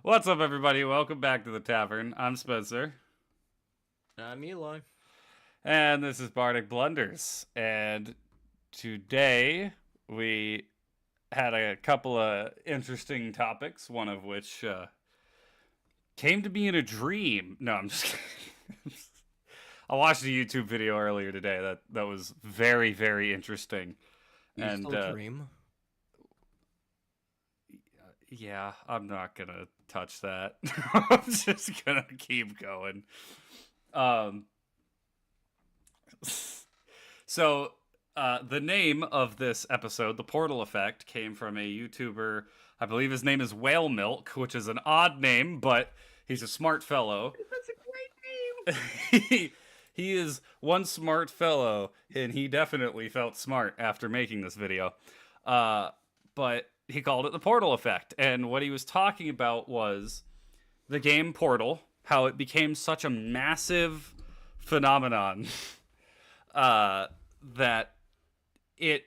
What's up, everybody? Welcome back to the tavern. I'm Spencer, I'm Eli. and this is Bardic Blunders. And today we had a couple of interesting topics, one of which came to me in a dream. No, I'm just kidding. I watched a YouTube video earlier today that was very, very interesting. You And still dream? yeah, I'm not gonna touch that. I'm just gonna keep going. Um, so the name of this episode, the Portal Effect, came from a YouTuber. I believe his name is WhaleMilk, which is an odd name, but he's a smart fellow. That's a great he is one smart fellow, and he definitely felt smart after making this video. But he called it the Portal Effect, and what he was talking about was the game Portal, how it became such a massive phenomenon that it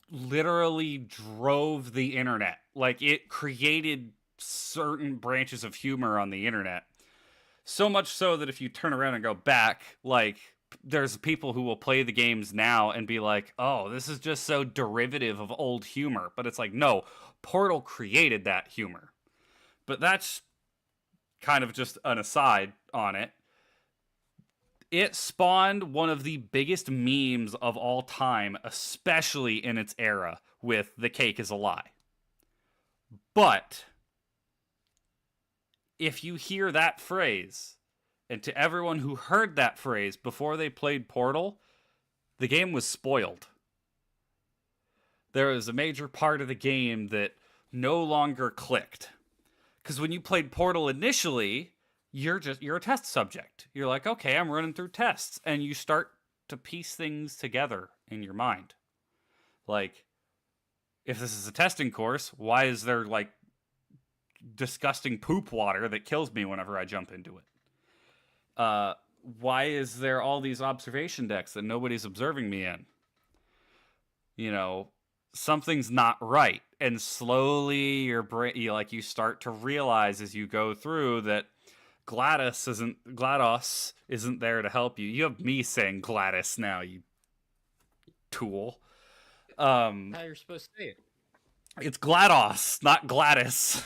literally drove the internet. Like, it created certain branches of humor on the internet. So much so that if you turn around and go back, like, there's people who will play the games now and be like, oh, this is just so derivative of old humor. But it's like, no, Portal created that humor. But that's kind of just an aside on it. It spawned one of the biggest memes of all time, especially in its era, with "the cake is a lie." But if you hear that phrase, and to everyone who heard that phrase before they played Portal, the game was spoiled. There was a major part of the game that no longer clicked. Because when you played Portal initially, you're a test subject. You're like, okay, I'm running through tests, and you start to piece things together in your mind. Like, if this is a testing course, why is there like disgusting poop water that kills me whenever I jump into it? Why is there all these observation decks that nobody's observing me in? You know, something's not right, and slowly your brain, you start to realize as you go through that GLaDOS isn't there to help you. You have me saying Gladys now, you tool. How you're supposed to say it? It's GLaDOS, not Gladys.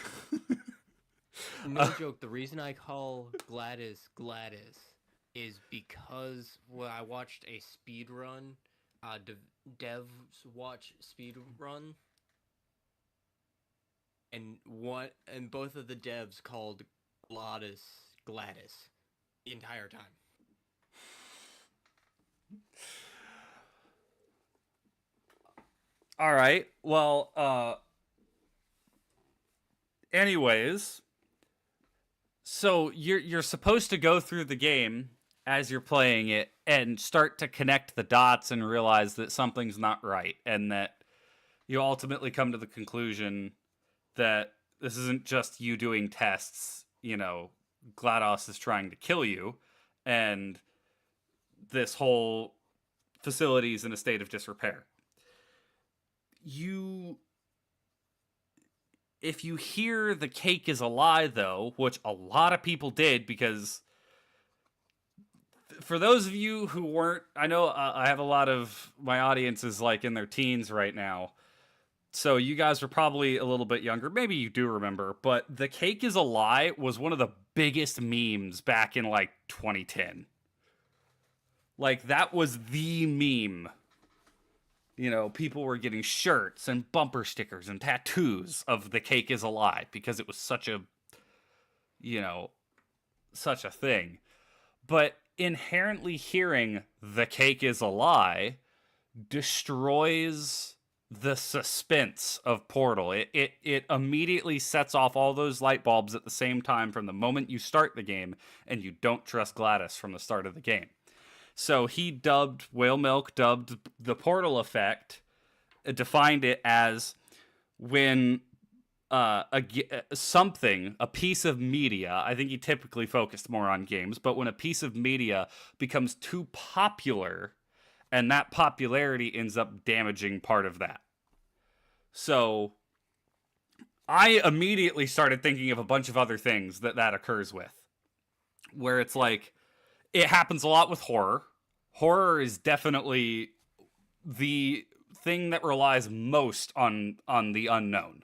No joke. The reason I call Gladys Gladys is because when I watched a speed run, devs watch speed run, and both of the devs called Gladys Gladys the entire time. All right. Well, anyways, so you're supposed to go through the game as you're playing it and start to connect the dots and realize that something's not right, and that you ultimately come to the conclusion that this isn't just you doing tests. GLaDOS is trying to kill you, and this whole facility is in a state of disrepair. If you hear the cake is a lie, though, which a lot of people did, because for those of you who weren't, I know I have a lot of my audience is like in their teens right now. So you guys were probably a little bit younger. Maybe you do remember, but the cake is a lie was one of the biggest memes back in like 2010. Like, that was the meme. People were getting shirts and bumper stickers and tattoos of "the cake is a lie" because it was you know, such a thing. But inherently hearing "the cake is a lie" destroys the suspense of Portal. It immediately sets off all those light bulbs at the same time from the moment you start the game, and you don't trust Gladys from the start of the game. So WhaleMilk dubbed the Portal Effect, defined it as when a piece of media, I think he typically focused more on games, but when a piece of media becomes too popular, and that popularity ends up damaging part of that. So I immediately started thinking of a bunch of other things that occurs with, where it's like it happens a lot with horror. Horror is definitely the thing that relies most on the unknown.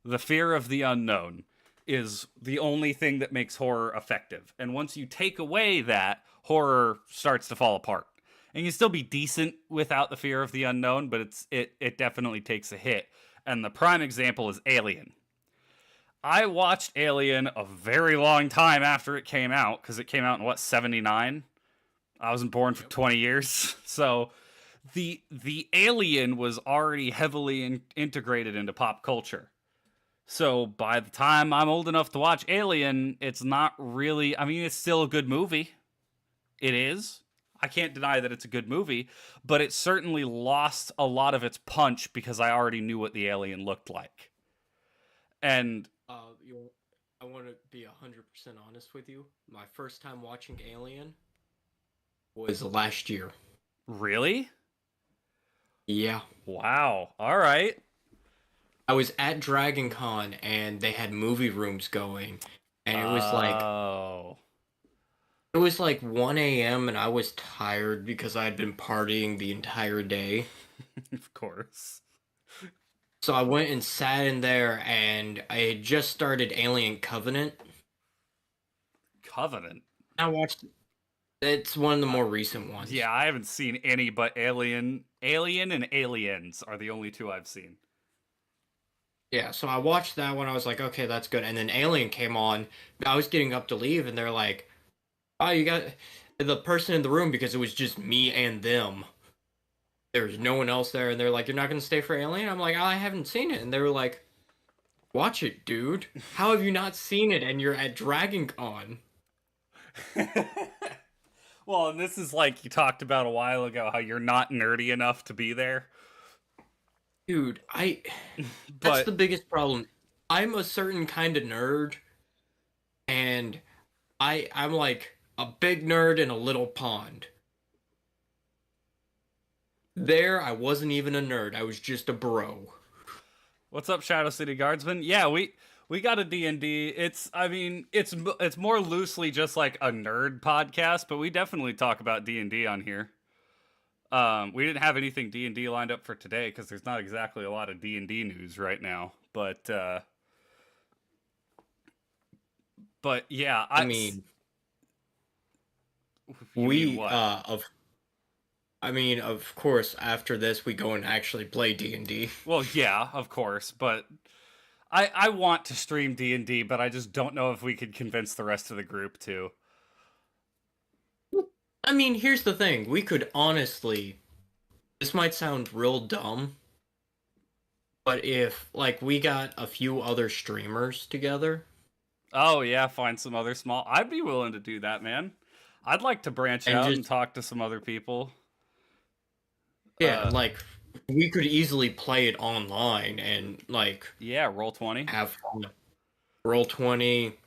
The fear of the unknown is the only thing that makes horror effective. And once you take away that, horror starts to fall apart. And you can still be decent without the fear of the unknown, but it definitely takes a hit. And the prime example is Alien. I watched Alien a very long time after it came out, because it came out in what, 79? I wasn't born for 20 years. So the Alien was already heavily integrated into pop culture. So by the time I'm old enough to watch Alien, it's not really, I mean, it's still a good movie. It is. I can't deny that it's a good movie, but it certainly lost a lot of its punch because I already knew what the alien looked like. And I want to be 100% honest with you. My first time watching Alien was last year. really? Yeah. Wow. All right. I was at Dragon Con and they had movie rooms going, and Oh. it was like 1 a.m. and I was tired because I had been partying the entire day. Of course. So I went and sat in there, and I had just started Alien Covenant. Covenant. I watched. It's one of the more recent ones. Yeah, I haven't seen any but Alien. Alien and Aliens are the only two I've seen. Yeah, so I watched that one. I was like, okay, that's good. And then Alien came on. I was getting up to leave, and they're like, "Oh, you got the person in the room," because it was just me and them. There was no one else there, and they're like, "You're not gonna stay for Alien?" I'm like, "I haven't seen it," and they were like, "Watch it, dude. How have you not seen it? And you're at Dragon Con." Well, and this is like you talked about a while ago, how you're not nerdy enough to be there. Dude, that's But the biggest problem. I'm a certain kind of nerd, and I'm like a big nerd in a little pond. There, I wasn't even a nerd. I was just a bro. what's up, Shadow City Guardsman? Yeah, we got a D&D. It's, I mean, it's more loosely just like a nerd podcast, but we definitely talk about D&D on here. We didn't have anything D&D lined up for today because there's not exactly a lot of D&D news right now. But yeah, I mean, you mean we what? of course, after this we go and actually play D&D. Well, yeah, of course, but I want to stream D&D, but I just don't know if we could convince the rest of the group to. I mean, here's the thing. We could honestly, this might sound real dumb, but if like we got a few other streamers together, Oh yeah, find some other small. I'd be willing to do that, man. I'd like to branch and out and just talk to some other people. yeah, Uh, like we could easily play it online and like yeah, roll 20. have fun. Roll 20.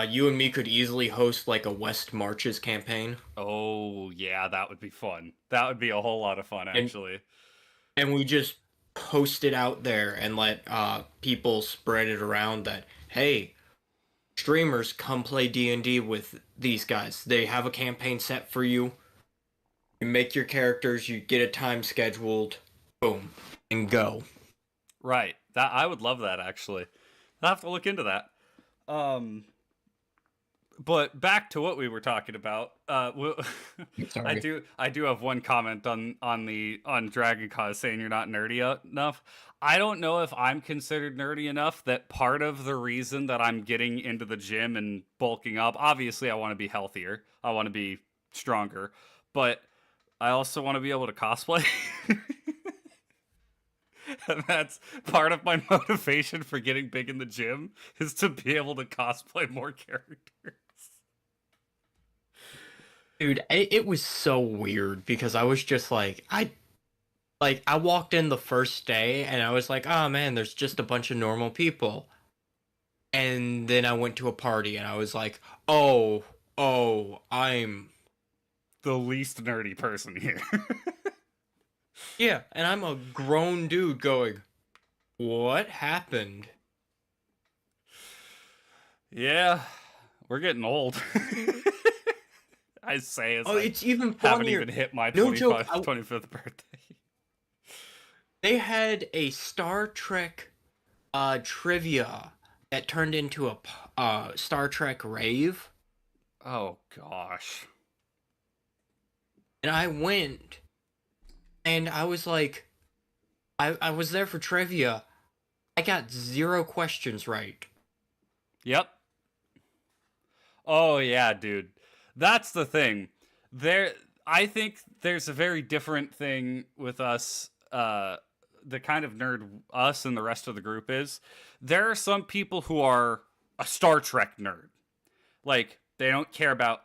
You and me could easily host like a West Marches campaign, Oh yeah, that would be fun. That would be a whole lot of fun, and actually. we just post it out there and let people spread it around that hey, streamers come play D&D with these guys. They have a campaign set for you. You make your characters, you get a time scheduled, boom, and go. Right. That I would love that actually. I'll have to look into that. Um, but back to what we were talking about. Sorry. I do have one comment on Dragon Cause saying you're not nerdy enough. I don't know if I'm considered nerdy enough that part of the reason that I'm getting into the gym and bulking up, obviously I want to be healthier. I want to be stronger, but I also want to be able to cosplay. And that's part of my motivation for getting big in the gym is to be able to cosplay more characters. Dude, it was so weird because I was just I walked in the first day and I was like, "Oh man, there's just a bunch of normal people." And then I went to a party and I was like, "Oh, I'm The least nerdy person here. yeah, and I'm a grown dude going, What happened? Yeah, we're getting old. I say as Oh, I it's even haven't funnier. even hit my No joke. 25th birthday. They had a Star Trek trivia that turned into a Star Trek rave, Oh gosh. and I went, and I was like, I was there for trivia. I got 0 questions right. Yep. Oh yeah, dude. That's the thing. There I think there's a very different thing with us the kind of nerd us and the rest of the group is. There are some people who are a Star Trek nerd. Like they don't care about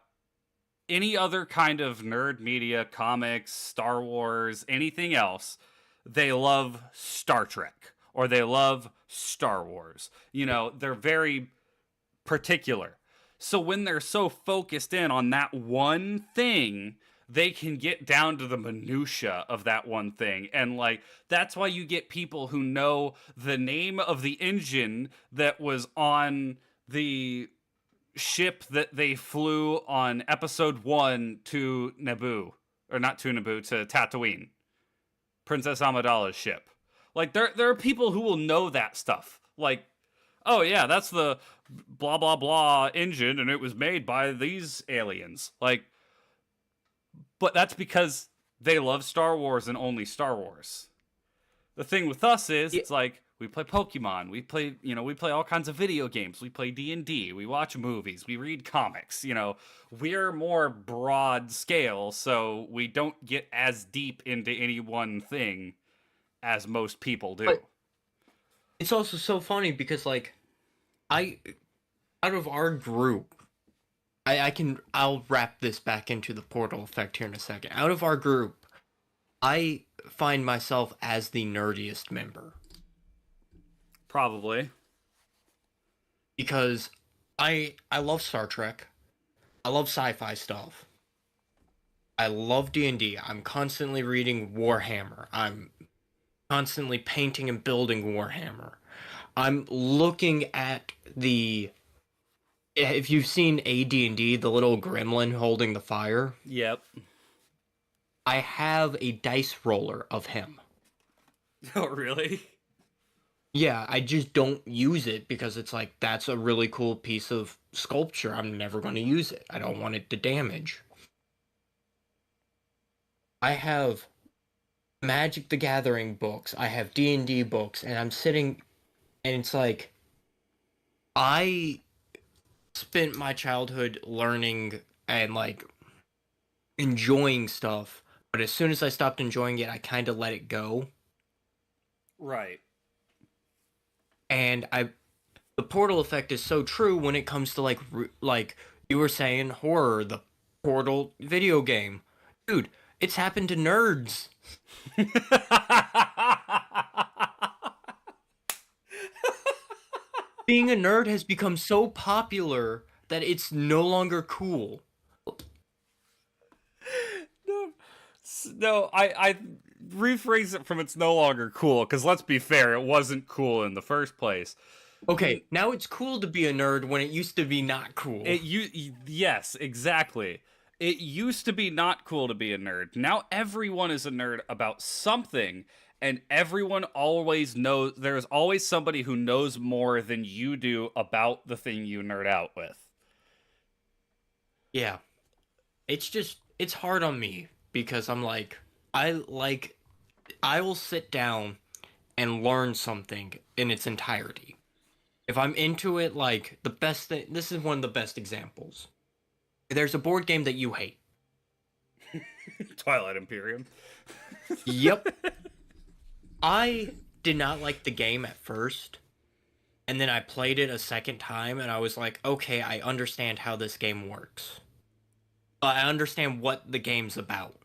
any other kind of nerd media, comics, Star Wars, anything else. They love Star Trek or they love Star Wars. You know, they're very particular. So when they're so focused in on that one thing, they can get down to the minutia of that one thing. And like that's why you get people who know the name of the engine that was on the ship that they flew on episode 1 to Naboo, or not to Naboo, to Tatooine, Princess Amidala's ship. Like there are people who will know that stuff. Like, oh yeah, that's the blah blah blah engine and it was made by these aliens. Like, but that's because they love Star Wars and only Star Wars. The thing with us is Yeah, it's like we play Pokemon, we play all kinds of video games, we play D&D, we watch movies, we read comics, we're more broad scale, so we don't get as deep into any one thing as most people do. but it's also so funny because like I out of our group, I'll wrap this back into the portal effect here in a second. Out of our group, I find myself as the nerdiest member Probably. because I love Star Trek. I love sci-fi stuff. I love D&D. I'm constantly reading Warhammer. I'm constantly painting and building Warhammer. I'm looking at the if you've seen AD&D, the little gremlin holding the fire, Yep. I have a dice roller of him. Oh, really? Yeah, I just don't use it because it's like that's a really cool piece of sculpture. I'm never going to use it. I don't want it to damage. I have Magic the Gathering books. I have D&D books and I'm sitting and it's like I spent my childhood learning and like enjoying stuff, but as soon as I stopped enjoying it, I kind of let it go. Right. And the portal effect is so true when it comes to like you were saying horror, the Portal video game. Dude, it's happened to nerds. Being a nerd has become so popular that it's no longer cool. No, no, I rephrase it from it's no longer cool because let's be fair, it wasn't cool in the first place. Okay, now it's cool to be a nerd when it used to be not cool. Yes, exactly. It used to be not cool to be a nerd. Now everyone is a nerd about something, and everyone always knows. There's always somebody who knows more than you do about the thing you nerd out with. Yeah. It's hard on me because I'm like I will sit down and learn something in its entirety. If I'm into it, like the best thing, this is one of the best examples. There's a board game that you hate. Twilight Imperium. Yep. I did not like the game at first, and then I played it a second time, and I was like, okay, I understand how this game works. I understand what the game's about.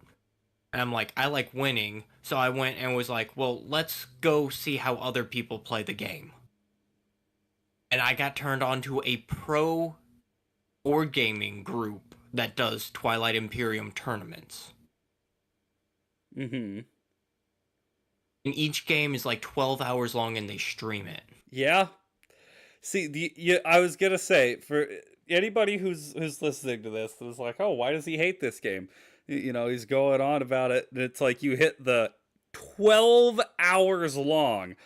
And I'm like, I like winning, so I went and was like, well, let's go see how other people play the game. And I got turned on to a pro board gaming group that does Twilight Imperium tournaments. Mm-hmm. And each game is like 12 hours long, and they stream it. Yeah. See, I was gonna say, for anybody who's listening to this, was like, oh, why does he hate this game? He's going on about it, and it's like you hit the 12 hours long.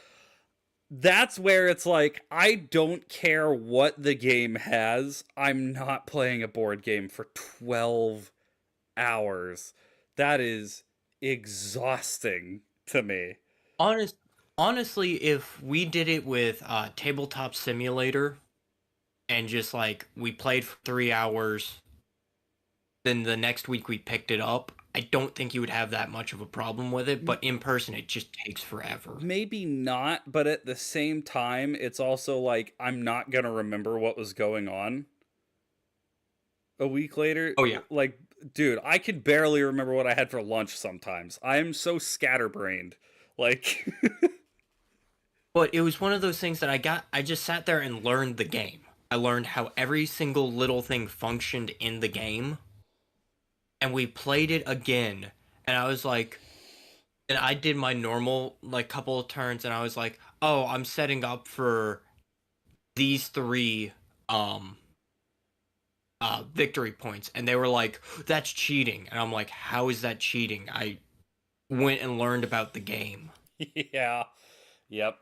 That's where it's like, I don't care what the game has. I'm not playing a board game for 12 hours. That is exhausting to me. Honestly, if we did it with Tabletop Simulator and just like we played for 3 hours, then the next week we picked it up, I don't think you would have that much of a problem with it. But in person, it just takes forever. Maybe not, but at the same time, it's also like I'm not gonna remember what was going on a week later. Oh yeah. Like, dude, I could barely remember what I had for lunch sometimes. I am so scatterbrained. Like But it was one of those things that I just sat there and learned the game. I learned how every single little thing functioned in the game. And we played it again. And I was like, and I did my normal, like, couple of turns, and I was like, oh, I'm setting up for these 3, victory points. And they were like, that's cheating. And I'm like, how is that cheating? I went and learned about the game. Yeah. Yep.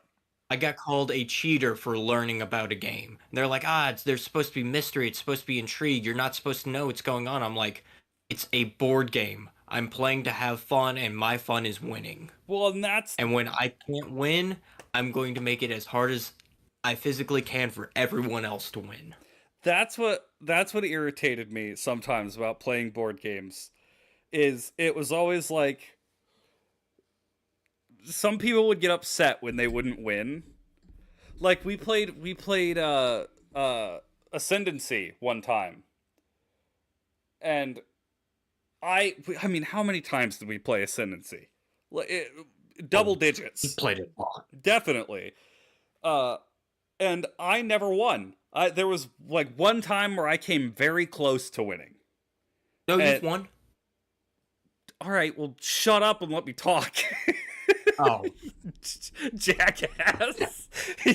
I got called a cheater for learning about a game. And they're like, there's supposed to be mystery. It's supposed to be intrigue. You're not supposed to know what's going on. I'm like, it's a board game. I'm playing to have fun, and my fun is winning. Well, and when I can't win, I'm going to make it as hard as I physically can for everyone else to win. That's what irritated me sometimes about playing board games. Is it was always like some people would get upset when they wouldn't win. Like we played Ascendancy one time. And I mean, how many times did we play Ascendancy? Double digits. We played it a lot. Definitely. And I never won. There was like one time where I came very close to winning. No, you've won. All right, well, shut up and let me talk. Oh. Jackass.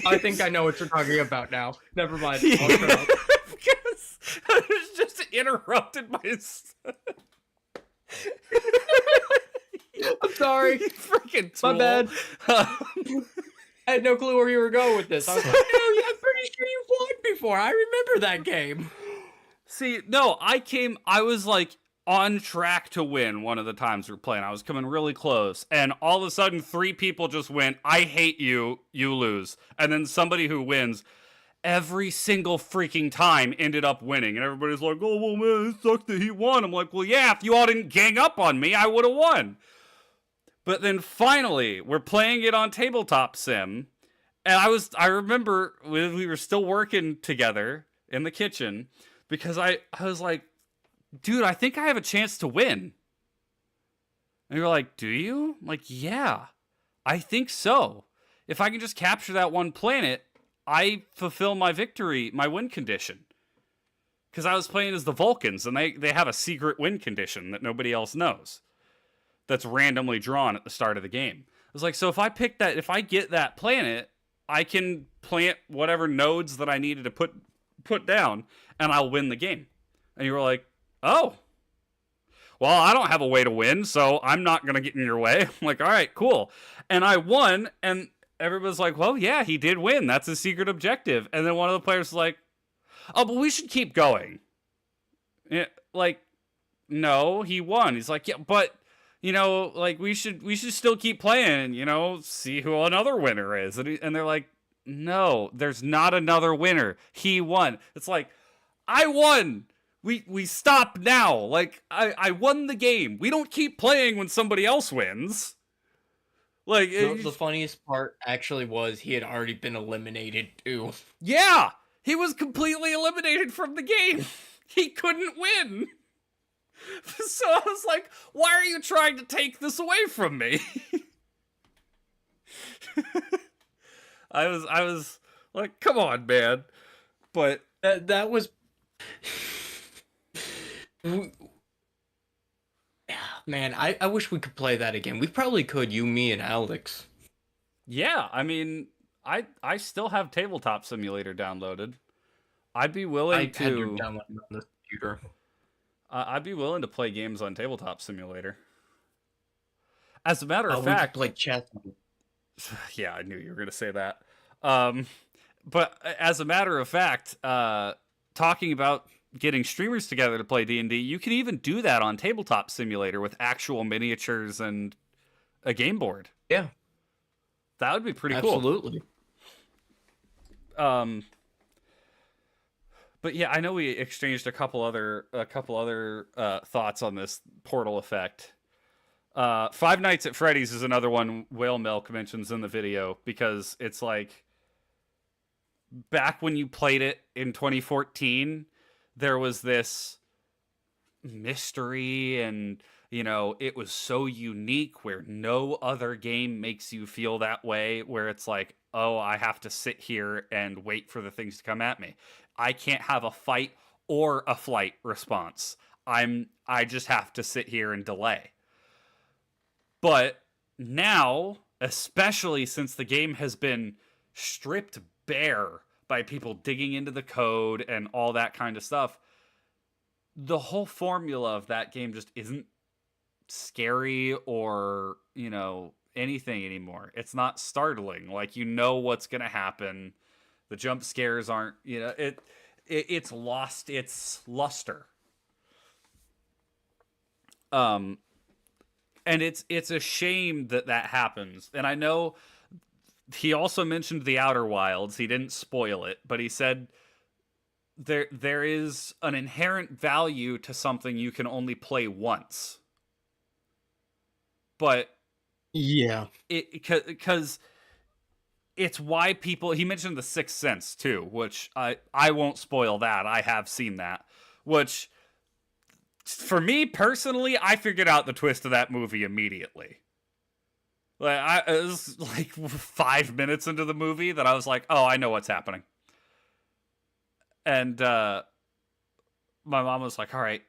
I think I know what you're talking about now. Never mind. Yeah. Because I was just interrupted by I'm sorry. Freaking tool. My bad. I had no clue where you were going with this. I was like, no, I'm pretty sure you won before. I remember that game. See, no, I was like on track to win one of the times we were playing. I was coming really close. And all of a sudden, 3 people just went, I hate you, you lose. And then somebody who wins every single freaking time ended up winning. And everybody's like, oh, well, man, it sucks that he won. I'm like, well, yeah, if you all didn't gang up on me, I would have won. But then finally, we're playing it on Tabletop Sim. And I remember when we were still working together in the kitchen because I was like, dude, I think I have a chance to win. And you're like, do you? I'm like, yeah, I think so. If I can just capture that one planet, I fulfill my victory, my win condition. Because I was playing as the Vulcans, and they have a secret win condition that nobody else knows. That's randomly drawn at the start of the game. I was like, so if I get that planet, I can plant whatever nodes that I needed to put down, and I'll win the game. And you were like, oh, well, I don't have a way to win, so I'm not going to get in your way. I'm like, all right, cool. And I won, and everybody's like, well, yeah, he did win. That's his secret objective. And then one of the players was like, oh, but we should keep going. Yeah, like, no, he won. He's like, yeah, but, like, we should still keep playing, see who another winner is. And they're like, no, there's not another winner. He won. It's like, I won. We stop now. Like, I won the game. We don't keep playing when somebody else wins. Like, the funniest part actually was he had already been eliminated too. Yeah, he was completely eliminated from the game. He couldn't win. So I was like, why are you trying to take this away from me? I was like, come on, man. But that was man, I wish we could play that again. We probably could, you, me, and Alex. Yeah, I mean, I still have Tabletop Simulator downloaded. I'd be willing I had to to download it on the computer. I'd be willing to play games on Tabletop Simulator. As a matter of We could fact, play chess. yeah, I knew you were going to say that. Um, but as a matter of fact, talking about getting streamers together to play D&D, you can even do that on Tabletop Simulator with actual miniatures and a game board. Yeah, That would be pretty cool. absolutely. Um, but yeah, I know we exchanged a couple other thoughts on this portal effect. Five Nights at Freddy's is another one WhaleMilk mentions in the video because it's like back when you played it in 2014, there was this mystery and it was so unique where no other game makes you feel that way, where it's like, oh, I have to sit here and wait for the things to come at me. I can't have a fight or a flight response. I just have to sit here and delay. But now, especially since the game has been stripped bare by people digging into the code and all that kind of stuff, the whole formula of that game just isn't scary or, anything anymore. It's not startling. Like, what's going to happen. The jump scares aren't, it's lost its luster. Um and it's a shame that happens. And I know he also mentioned the Outer Wilds. He didn't spoil it, but he said there is an inherent value to something you can only play once. But Yeah. because it's why people, he mentioned The Sixth Sense too, which I won't spoil that. I have seen that, which for me personally, I figured out the twist of that movie immediately. Like, it was like 5 minutes into the movie that I was like, oh, I know what's happening. And my mom was like, all right,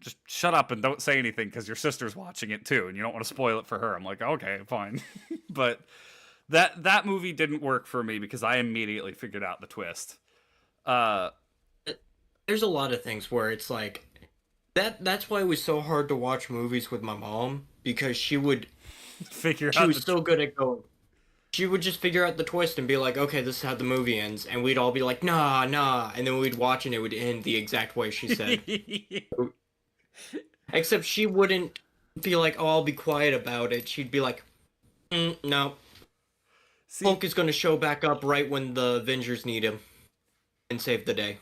just shut up and don't say anything because your sister's watching it too and you don't want to spoil it for her. I'm like, okay, fine. But that movie didn't work for me because I immediately figured out the twist. There's a lot of things where it's like that's why it was so hard to watch movies with my mom, because she was so good at going. She would just figure out the twist and be like, okay, this is how the movie ends, and we'd all be like, nah, nah, and then we'd watch and it would end the exact way she said. Except she wouldn't be like, oh, I'll be quiet about it. She'd be like, no. Hulk is going to show back up right when the Avengers need him and save the day.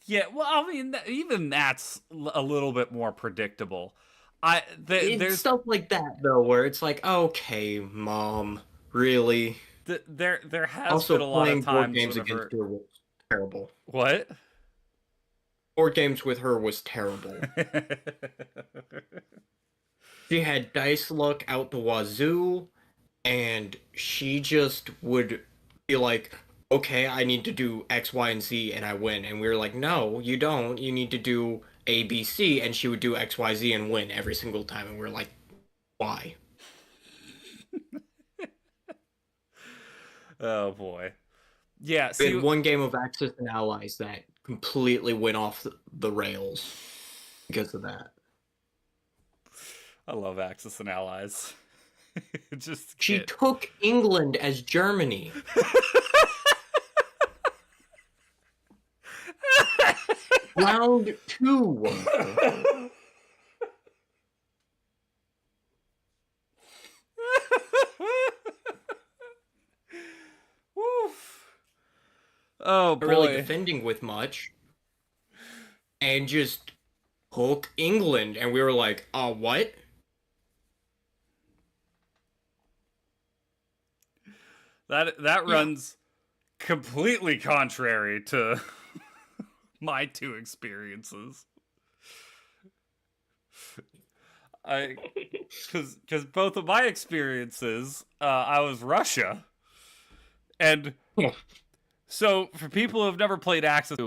Yeah, well, I mean, even that's a little bit more predictable. There's stuff like that though, where it's like, okay, Mom, really? There has also, been a lot of times board games against her was terrible. What? Board games with her was terrible. She had dice luck out the wazoo, and she just would be like, okay, I need to do X, Y, and Z, and I win. And we were like, no, you don't. You need to do A, B, C, and she would do X, Y, Z and win every single time. And we were like, why? Oh boy. Yeah, we had one game of Axis and Allies that completely went off the rails because of that. I love Axis and Allies. She took England as Germany. Round 2. Woof. Oh boy. Really defending with much. And just hook England. And we were like, what? That runs completely contrary to my two experiences. Because both of my experiences, I was Russia, and so for people who have never played Axis,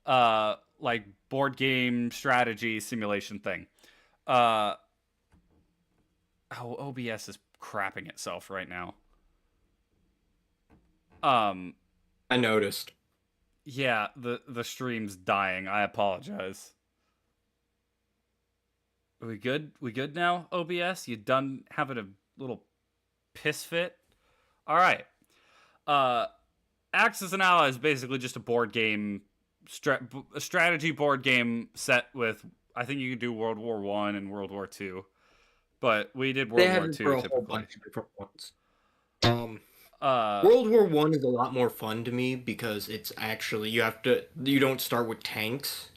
like board game strategy simulation thing, OBS is crapping itself right now. I noticed. Yeah, the stream's dying. I apologize. Are we good? We good now, OBS? You done having a little piss fit? All right. Axis and Ally is basically just a board game, a strategy board game set with. I think you can do World War One and World War Two, but we did World War Two for a typically. whole bunch of different ones. World War One is a lot more fun to me because it's actually you don't start with tanks.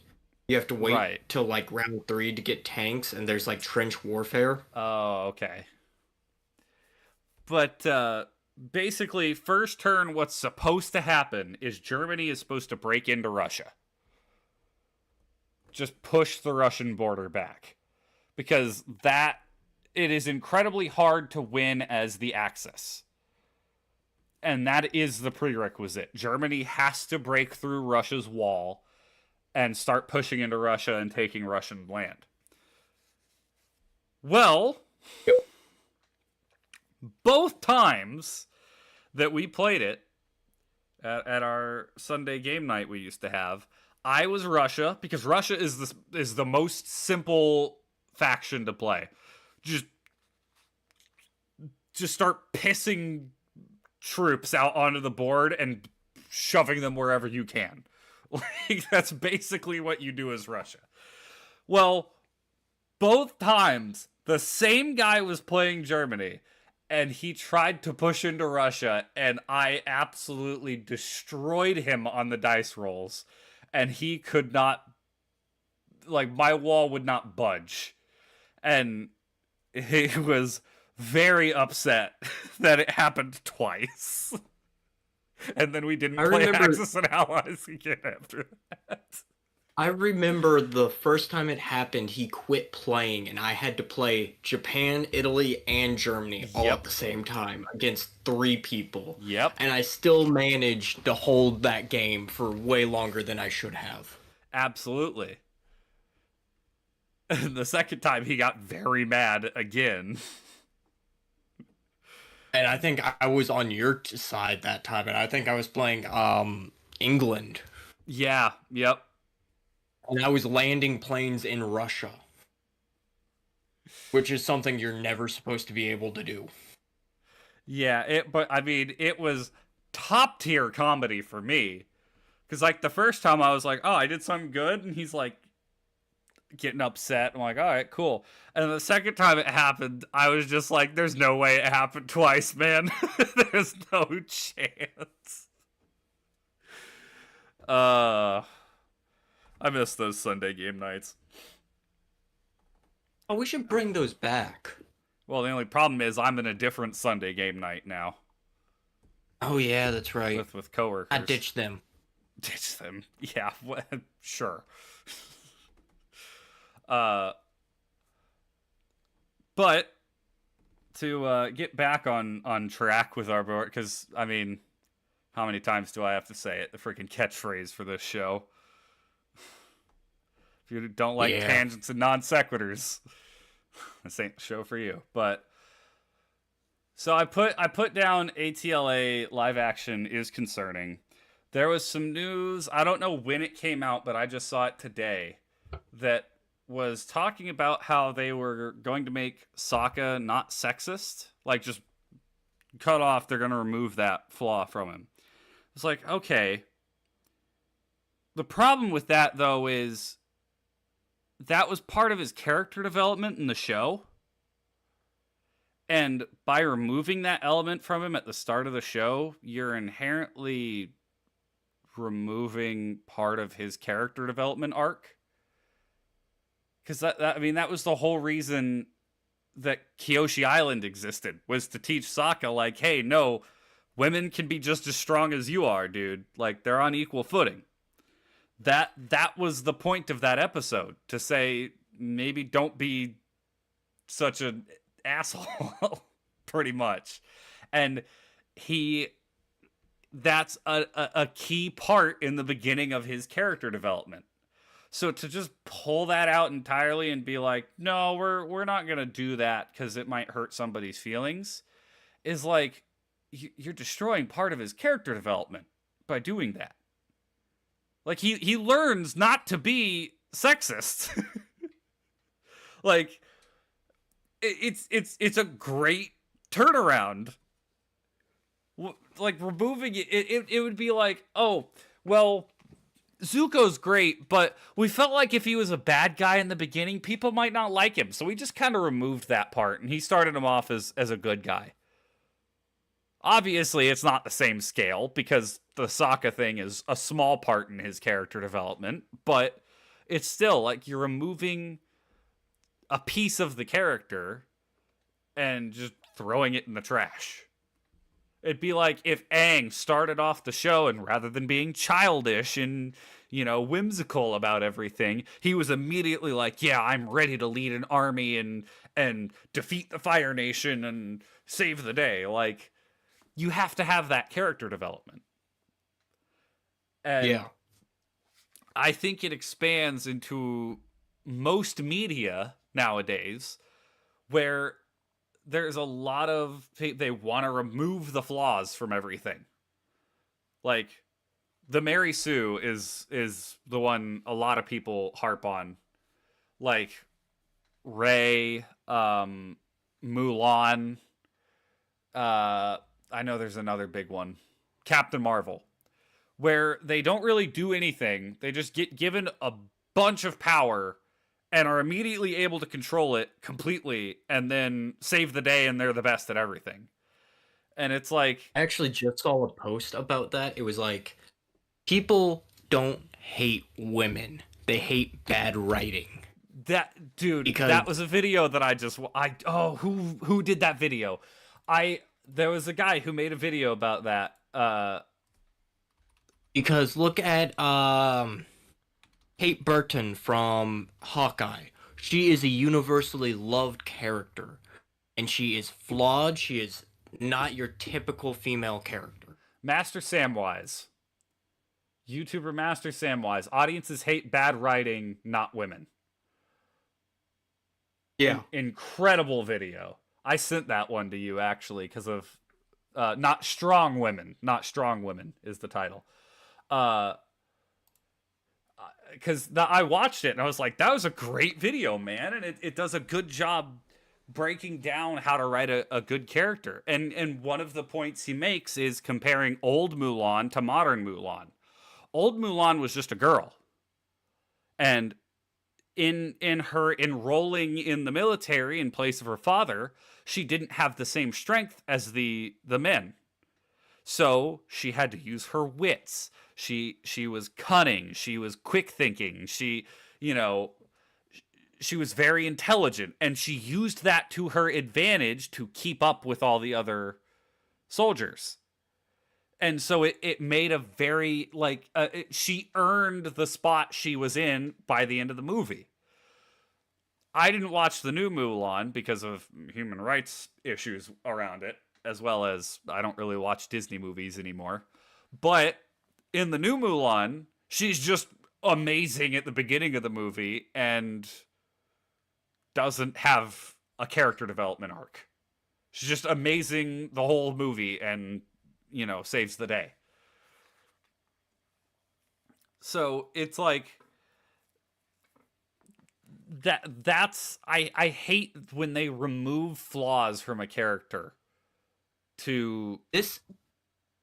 You have to wait till like round 3 to get tanks, and there's like trench warfare. Oh, okay. But basically, first turn, what's supposed to happen is Germany is supposed to break into Russia. Just push the Russian border back. Because it is incredibly hard to win as the Axis. And that is the prerequisite. Germany has to break through Russia's wall and start pushing into Russia and taking Russian land. Well, both times that we played it at our Sunday game night we used to have, I was Russia, because Russia is the most simple faction to play. Just start pissing troops out onto the board and shoving them wherever you can. Like, that's basically what you do as Russia. Well, both times, the same guy was playing Germany, and he tried to push into Russia, and I absolutely destroyed him on the dice rolls, and he could not, like, my wall would not budge. And he was very upset that it happened twice. And then we didn't play Axis and Allies again after that. I remember the first time it happened, he quit playing, and I had to play Japan, Italy, and Germany all at the same time against 3 people. Yep. And I still managed to hold that game for way longer than I should have. Absolutely. And the second time, he got very mad again. And I think I was on your side that time, and I think I was playing England. Yeah, yep. And I was landing planes in Russia. Which is something you're never supposed to be able to do. Yeah, but I mean, it was top tier comedy for me. Because, like, the first time I was like, oh, I did something good, and he's like, getting upset. I'm like, all right, cool. And the second time it happened, I was just like, there's no way it happened twice, man. There's no chance. I miss those Sunday game nights. Oh, we should bring those back. Well, the only problem is I'm in a different Sunday game night now. Oh yeah, that's right. With coworkers. I ditched them. Ditch them? Yeah, sure. But to get back on track with our board, because I mean, how many times do I have to say it? The freaking catchphrase for this show. If you don't like tangents and non sequiturs, this ain't the show for you. But so I put down ATLA live action is concerning. There was some news. I don't know when it came out, but I just saw it today that was talking about how they were going to make Sokka not sexist. Like, just cut off, they're going to remove that flaw from him. It's like, okay. The problem with that, though, is that was part of his character development in the show. And by removing that element from him at the start of the show, you're inherently removing part of his character development arc. Because that was the whole reason that Kyoshi Island existed, was to teach Sokka, like, hey, no, women can be just as strong as you are, dude. Like, they're on equal footing. That was the point of that episode, to say, maybe don't be such an asshole, pretty much. And that's a key part in the beginning of his character development. So to just pull that out entirely and be like, no, we're not gonna do that because it might hurt somebody's feelings, is like you're destroying part of his character development by doing that. Like he learns not to be sexist. Like it's a great turnaround. Like removing it would be like, oh well, Zuko's great, but we felt like if he was a bad guy in the beginning, people might not like him. So we just kind of removed that part, and he started him off as a good guy. Obviously, it's not the same scale, because the Sokka thing is a small part in his character development, but it's still, like, you're removing a piece of the character and just throwing it in the trash. It'd be like if Aang started off the show and rather than being childish and, whimsical about everything, he was immediately like, yeah, I'm ready to lead an army and defeat the Fire Nation and save the day. Like, you have to have that character development. And Yeah. I think it expands into most media nowadays where there's a lot of they want to remove the flaws from everything. Like the Mary Sue is the one a lot of people harp on. Like Rey, Mulan, I know there's another big one, Captain Marvel, where they don't really do anything. They just get given a bunch of power and are immediately able to control it completely and then save the day, and they're the best at everything. And it's like... I actually just saw a post about that. It was like, people don't hate women. They hate bad writing. That, dude, that was a video that who did that video? There was a guy who made a video about that. Because look at, Kate Burton from Hawkeye. She is a universally loved character. And she is flawed. She is not your typical female character. Master Samwise. YouTuber Master Samwise. Audiences hate bad writing, not women. Yeah. Incredible video. I sent that one to you, actually, because of... Not Strong Women. Not Strong Women is the title. Because I watched it and I was like, that was a great video, man, and it does a good job breaking down how to write a good character. And one of the points he makes is comparing old Mulan to modern Mulan. Old Mulan was just a girl, and in her enrolling in the military in place of her father, she didn't have the same strength as the men, so she had to use her wits. She was cunning. She was quick thinking. She was very intelligent, and she used that to her advantage to keep up with all the other soldiers. And so it made a very, she earned the spot she was in by the end of the movie. I didn't watch the new Mulan because of human rights issues around it, as well as I don't really watch Disney movies anymore. But in the new Mulan, she's just amazing at the beginning of the movie and doesn't have a character development arc. She's just amazing the whole movie and, saves the day. So it's like that's I hate when they remove flaws from a character to This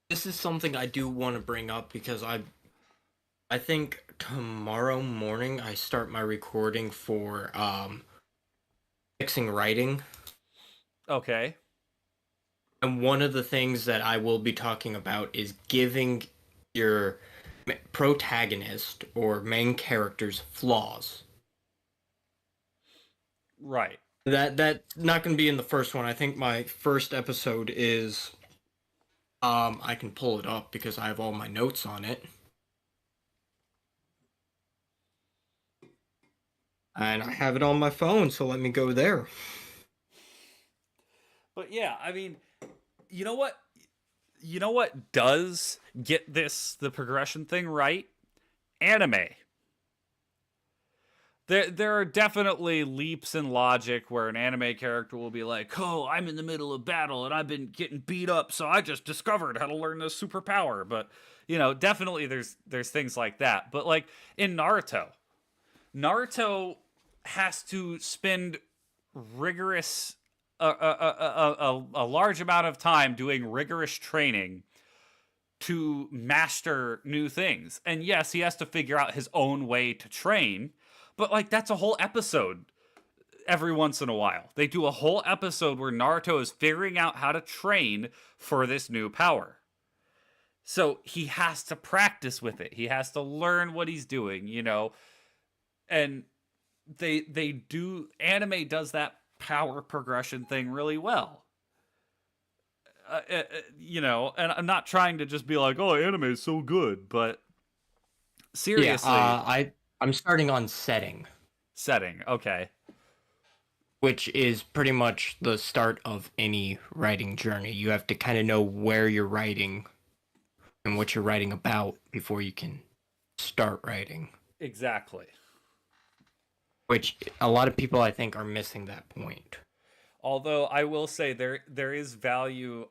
is something I do want to bring up because I think tomorrow morning I start my recording for fixing writing. Okay. And one of the things that I will be talking about is giving your protagonist or main characters flaws. Right. That's not going to be in the first one. I think my first episode is I can pull it up because I have all my notes on it. And I have it on my phone, so let me go there. But yeah, I mean, you know what? You know what does get the progression thing right? Anime. there are definitely leaps in logic where an anime character will be like, "Oh, I'm in the middle of battle and I've been getting beat up, so I just discovered how to learn this superpower." But definitely there's things like that. But like in Naruto has to spend rigorous a large amount of time doing rigorous training to master new things. And yes, he has to figure out his own way to train, but like that's a whole episode every once in a while. They do a whole episode where Naruto is figuring out how to train for this new power. So he has to practice with it. He has to learn what he's doing, And they do anime does that power progression thing really well. And I'm not trying to just be like, "Oh, anime is so good," but seriously, I'm starting on setting, okay. which is pretty much the start of any writing journey. You have to kind of know where you're writing and what you're writing about before you can start writing. Exactly. Which a lot of people, I think, are missing that point. Although I will say there is value.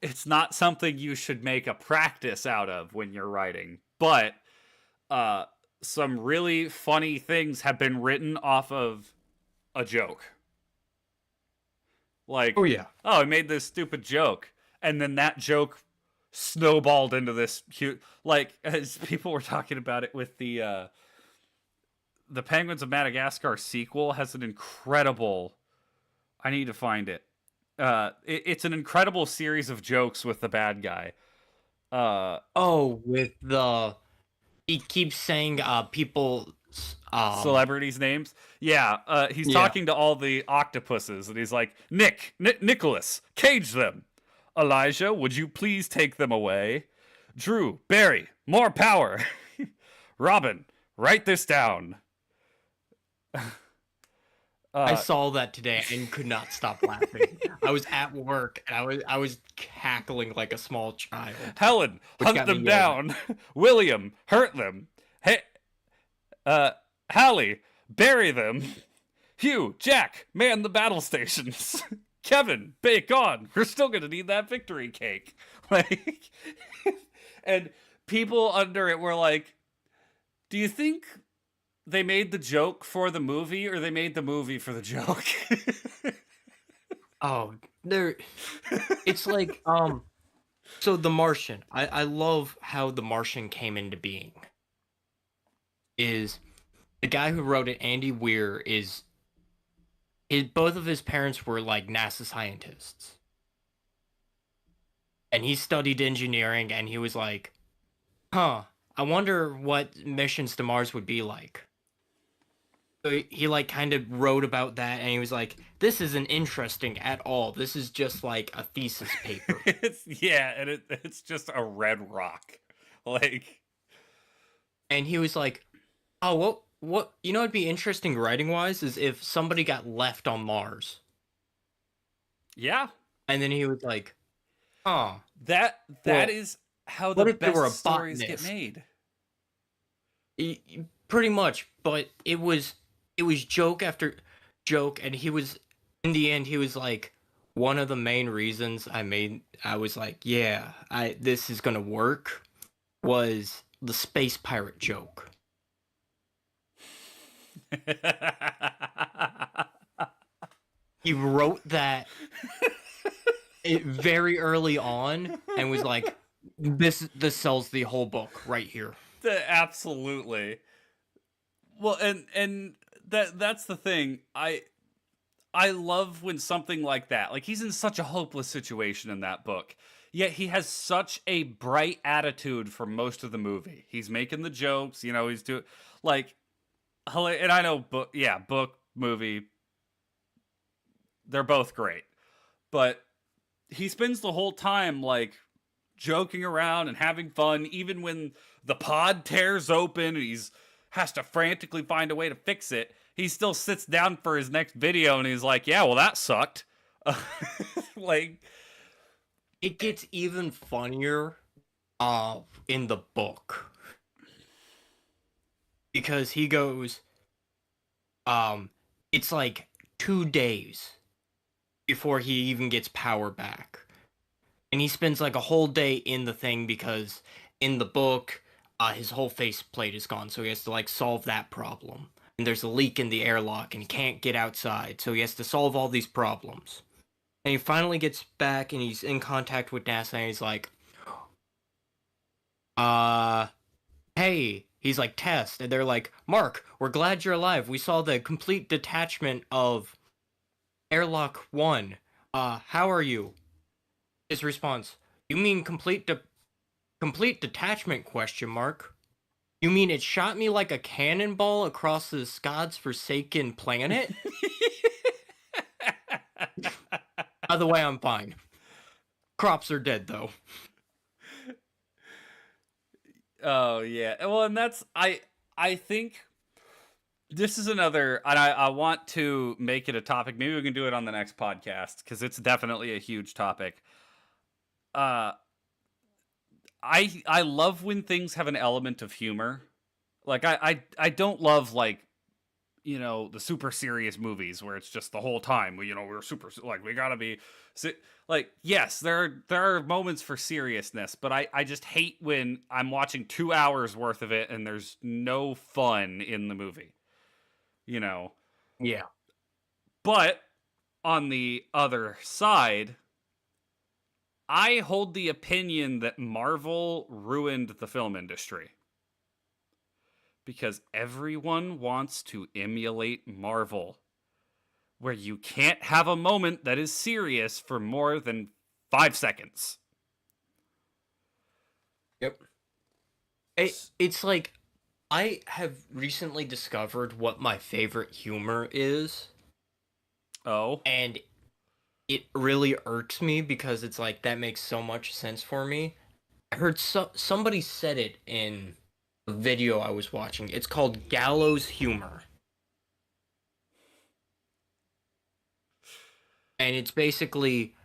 It's not something you should make a practice out of when you're writing, but some really funny things have been written off of a joke. Like, oh yeah, I made this stupid joke, and then that joke snowballed into this huge, like, as people were talking about it with the Penguins of Madagascar sequel has an incredible, I need to find it. It's an incredible series of jokes with the bad guy. with the, he keeps saying people, celebrities' names. Yeah, he's talking to all the octopuses, and he's like, Nicholas, cage them. Elijah, would you please take them away? Drew, Barry, more power. Robin, write this down. I saw that today and could not stop laughing. I was at work and I was cackling like a small child. Helen, hunt them down. William, hurt them. Hey, Hallie, bury them. Hugh, Jack, man the battle stations. Kevin, bake on. We're still gonna need that victory cake. Like, and people under it were like, "Do you think they made the joke for the movie, or they made the movie for the joke?" It's like, so The Martian, I love how The Martian came into being. Is the guy who wrote it, Andy Weir, both of his parents were like NASA scientists. And he studied engineering, and he was like, I wonder what missions to Mars would be like. So he like kind of wrote about that, and he was like, "This isn't interesting at all. This is just like a thesis paper." It's just a red rock, like. And he was like, "Oh, what? You know, it'd be interesting writing wise is if somebody got left on Mars." Yeah. And then he was like, that is how the best stories get made." Pretty much, but it was joke after joke, and he was, in the end, he was like, one of the main reasons I was like, yeah, this is gonna work, was the space pirate joke. He wrote that very early on and was like, this sells the whole book right here. Absolutely. Well, and that's the thing. I love when something like that, like he's in such a hopeless situation in that book, yet he has such a bright attitude for most of the movie. He's making the jokes, he's doing like, and I know book, movie, they're both great, but he spends the whole time like joking around and having fun, even when the pod tears open and he's has to frantically find a way to fix it. He still sits down for his next video and he's like, yeah, well, that sucked. Like, it gets even funnier in the book. because he goes, it's like 2 days before he even gets power back. And he spends like a whole day in the thing because in the book, his whole faceplate is gone, so he has to like solve that problem. And there's a leak in the airlock, and he can't get outside, so he has to solve all these problems. And he finally gets back, and he's in contact with NASA, and he's like, hey, he's like, Test, and they're like, Mark, we're glad you're alive. We saw the complete detachment of airlock 1. How are you? His response, you mean complete detachment, question mark? You mean it shot me like a cannonball across this god's forsaken planet? By the way, I'm fine. Crops are dead, though. Oh yeah. Well, and that's I think this is another, and I want to make it a topic. Maybe we can do it on the next podcast because it's definitely a huge topic. I love when things have an element of humor. Like I don't love like, you know, the super serious movies where it's just the whole time we're super, like, we gotta be like, yes, there are moments for seriousness, but I just hate when I'm watching 2 hours worth of it and there's no fun in the movie, you know. Yeah. But on the other side, I hold the opinion that Marvel ruined the film industry because everyone wants to emulate Marvel, where you can't have a moment that is serious for more than 5 seconds. Yep. It's like, I have recently discovered what my favorite humor is, Oh, and it really irks me because it's like, that makes so much sense for me. I heard somebody said it in a video I was watching. It's called gallows humor. And it's basically,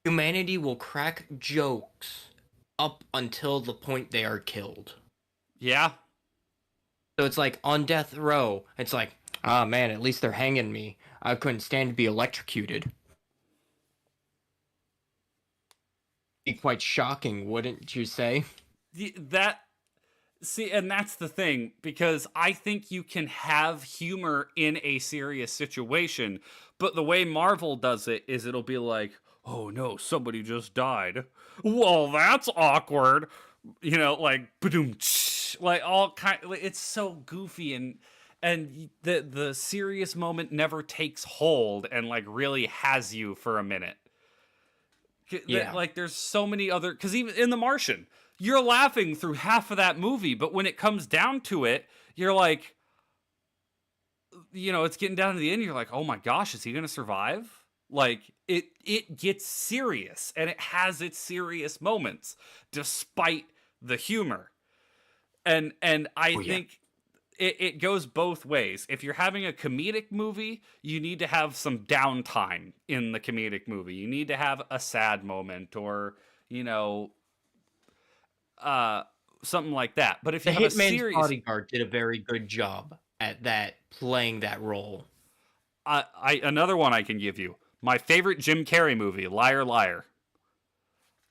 humanity will crack jokes up until the point they are killed. yeah. So it's like on death row, it's like, ah man, at least they're hanging me. I couldn't stand to be electrocuted. Be quite shocking, wouldn't you say? That See, and that's the thing, because I think you can have humor in a serious situation, but the way Marvel does it is it'll be like, "Oh no, somebody just died. Well, that's awkward." You know, like boom, like all kind. It's so goofy, and the serious moment never takes hold and like really has you for a minute. Yeah. Like there's so many other, because even in The Martian, you're laughing through half of that movie, but when it comes down to it, you're like, it's getting down to the end, you're like, oh my gosh, is he gonna survive? Like it gets serious, and it has its serious moments despite the humor. And I Oh yeah. think it goes both ways. If you're having a comedic movie, you need to have some downtime in the comedic movie. You need to have a sad moment, or something like that. But if The you have a Hitman's serious, Bodyguard did a very good job at that, playing that role. another one I can give you, my favorite Jim Carrey movie, Liar Liar.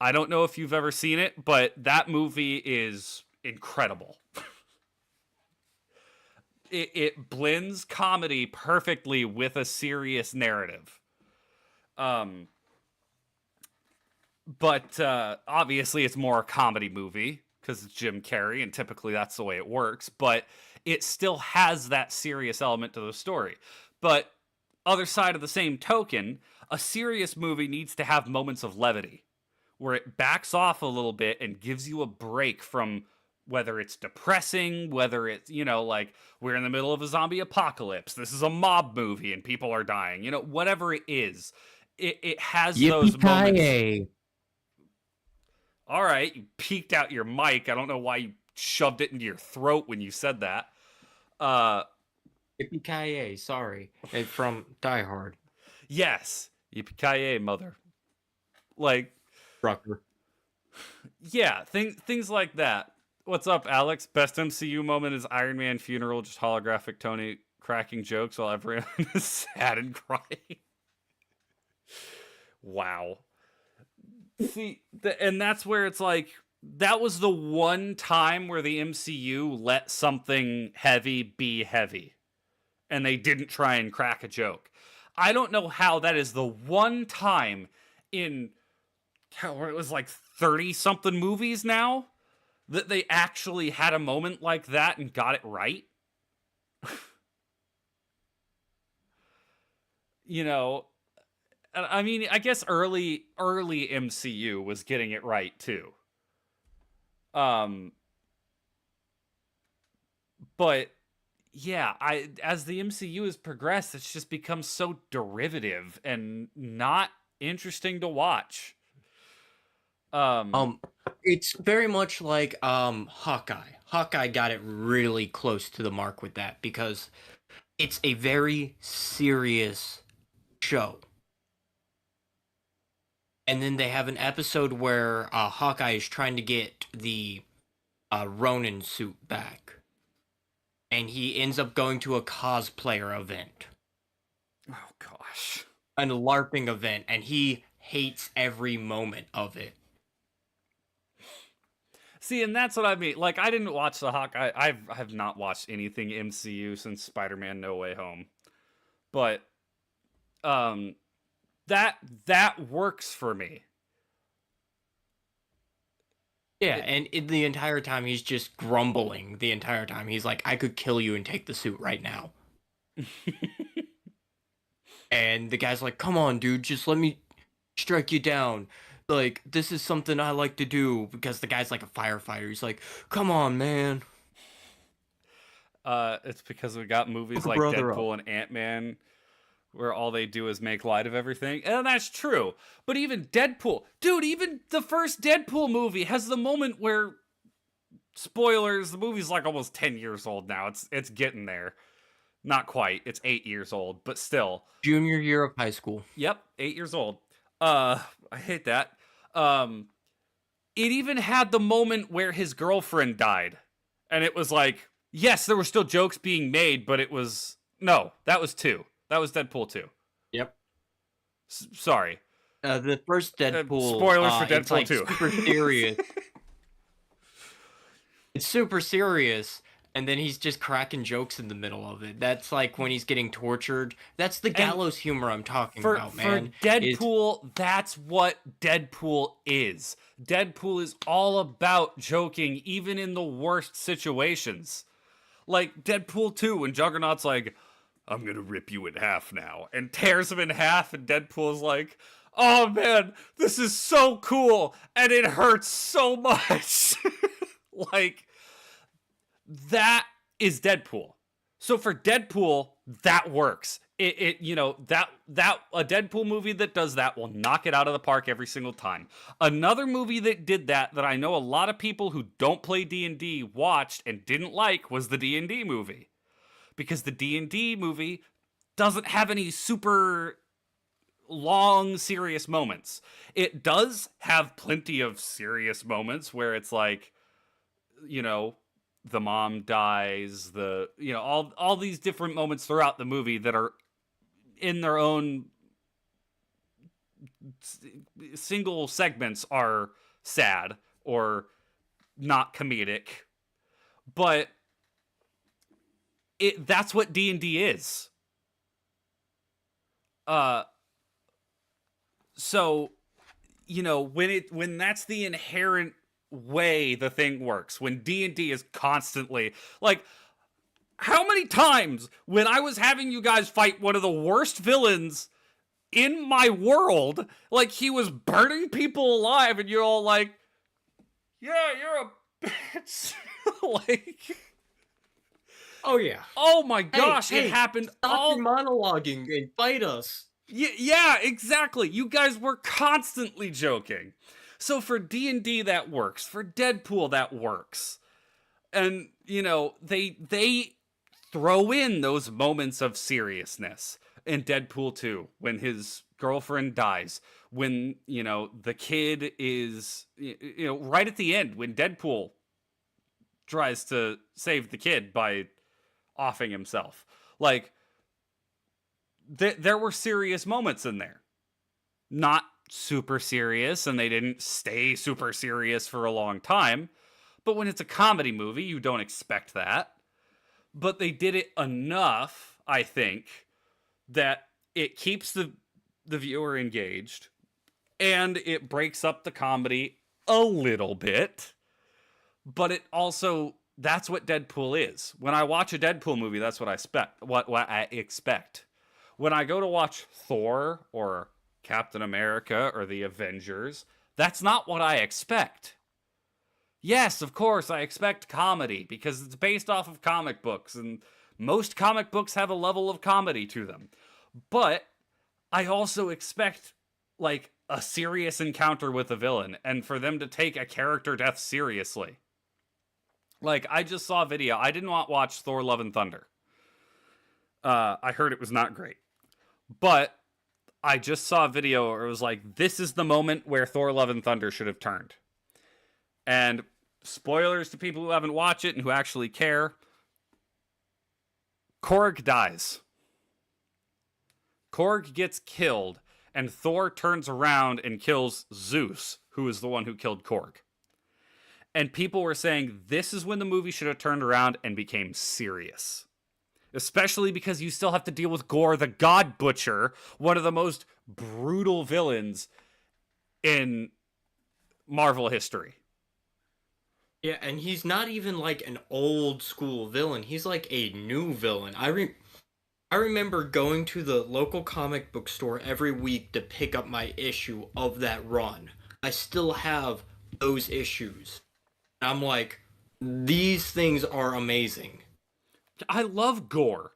I don't know if you've ever seen it, but that movie is incredible. It blends comedy perfectly with a serious narrative. But obviously it's more a comedy movie because it's Jim Carrey, and typically that's the way it works. But it still has that serious element to the story. But other side of the same token, a serious movie needs to have moments of levity where it backs off a little bit and gives you a break from whether it's depressing, whether it's, like we're in the middle of a zombie apocalypse, this is a mob movie and people are dying, whatever it is, it has those moments. Yippee-ki-yay. All right, you peeked out your mic. I don't know why you shoved it into your throat when you said that. Yippee-ki-yay, sorry. It's from Die Hard. Yes, yippee-ki-yay, mother. Like, Rucker. yeah, things like that. What's up, Alex? Best MCU moment is Iron Man funeral, just holographic Tony cracking jokes while everyone is sad and crying. Wow. See, and that's where it's like, that was the one time where the MCU let something heavy be heavy. And they didn't try and crack a joke. I don't know how that is the one time in, where it was like 30-something movies now, that they actually had a moment like that and got it right. You know, I mean, I guess early MCU was getting it right too. But yeah, as the MCU has progressed, it's just become so derivative and not interesting to watch. It's very much like Hawkeye. Hawkeye got it really close to the mark with that because it's a very serious show. And then they have an episode where Hawkeye is trying to get the Ronin suit back. And he ends up going to a cosplayer event. Oh, gosh. A LARPing event, and he hates every moment of it. See, and that's what I mean. Like, I didn't watch the Hawkeye. I have not watched anything MCU since Spider-Man No Way Home. But that works for me. Yeah, and the entire time he's just grumbling the entire time. He's like, I could kill you and take the suit right now. And the guy's like, come on, dude, just let me strike you down. Like, this is something I like to do, because the guy's like a firefighter. He's like, come on, man. It's because we got movies like Brother Deadpool and Ant-Man where all they do is make light of everything. And that's true. But even Deadpool, dude, even the first Deadpool movie has the moment where, spoilers, the movie's like almost 10 years old now. It's getting there. Not quite. It's 8 years old, but still. Junior year of high school. Yep, 8 years old. I hate that. It even had the moment where his girlfriend died. And it was like, yes, there were still jokes being made, but it was... No, that was 2. That was Deadpool 2. Yep. Sorry. The first Deadpool... spoilers for Deadpool it's like 2. Super serious. It's super serious, and then he's just cracking jokes in the middle of it. That's like when he's getting tortured. That's the gallows humor I'm talking about, man. For Deadpool, that's what Deadpool is. Deadpool is all about joking, even in the worst situations. Like Deadpool 2, when Juggernaut's like, I'm gonna rip you in half now, and tears him in half, and Deadpool's like, oh man, this is so cool, and it hurts so much. Like, that is Deadpool. So for Deadpool, that works. A Deadpool movie that does that will knock it out of the park every single time. Another movie that did that I know a lot of people who don't play D&D watched and didn't like was the D&D movie. Because the D&D movie doesn't have any super long, serious moments. It does have plenty of serious moments where it's like, you know, the mom dies, all these different moments throughout the movie that are in their own single segments are sad or not comedic. But that's what D&D is. So, you know, when that's the inherent way the thing works, when D&D is constantly like, how many times when I was having you guys fight one of the worst villains in my world, like he was burning people alive, and you're all like, yeah, you're a bitch. Like, oh yeah. Oh my gosh, hey, it happened stop your monologuing and fight us. Yeah, exactly. You guys were constantly joking. So for D&D that works. For Deadpool that works. And, you know, they throw in those moments of seriousness in Deadpool 2 when his girlfriend dies, when, you know, the kid is, you know, right at the end when Deadpool tries to save the kid by offing himself. Like, there were serious moments in there. Not super serious, and they didn't stay super serious for a long time. But when it's a comedy movie, you don't expect that. But they did it enough, I think, that it keeps the viewer engaged, and it breaks up the comedy a little bit. But it also, that's what Deadpool is. When I watch a Deadpool movie, that's what I expect. What I expect. When I go to watch Thor or Captain America or the Avengers, that's not what I expect. Yes, of course, I expect comedy because it's based off of comic books, and most comic books have a level of comedy to them. But I also expect, like, a serious encounter with a villain, and for them to take a character death seriously. Like, I just saw a video. I did not watch Thor Love and Thunder. I heard it was not great. But I just saw a video where it was like, this is the moment where Thor Love and Thunder should have turned. And spoilers to people who haven't watched it and who actually care, Korg dies. Korg gets killed, and Thor turns around and kills Zeus, who is the one who killed Korg. And people were saying this is when the movie should have turned around and became serious. Especially because you still have to deal with Gore the God Butcher, one of the most brutal villains in Marvel history. Yeah, and he's not even like an old school villain. He's like a new villain. I remember going to the local comic book store every week to pick up my issue of that run. I still have those issues. I'm like, these things are amazing. I love Gore.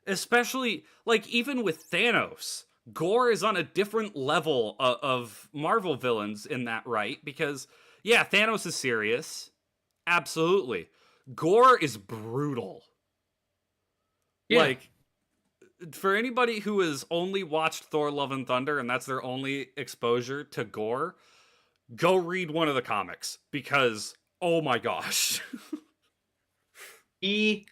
Especially, like, even with Thanos, Gore is on a different level of Marvel villains in that, right? Because, yeah, Thanos is serious. Absolutely. Gore is brutal. Yeah. Like, for anybody who has only watched Thor Love and Thunder and that's their only exposure to Gore, go read one of the comics. Because, oh my gosh. He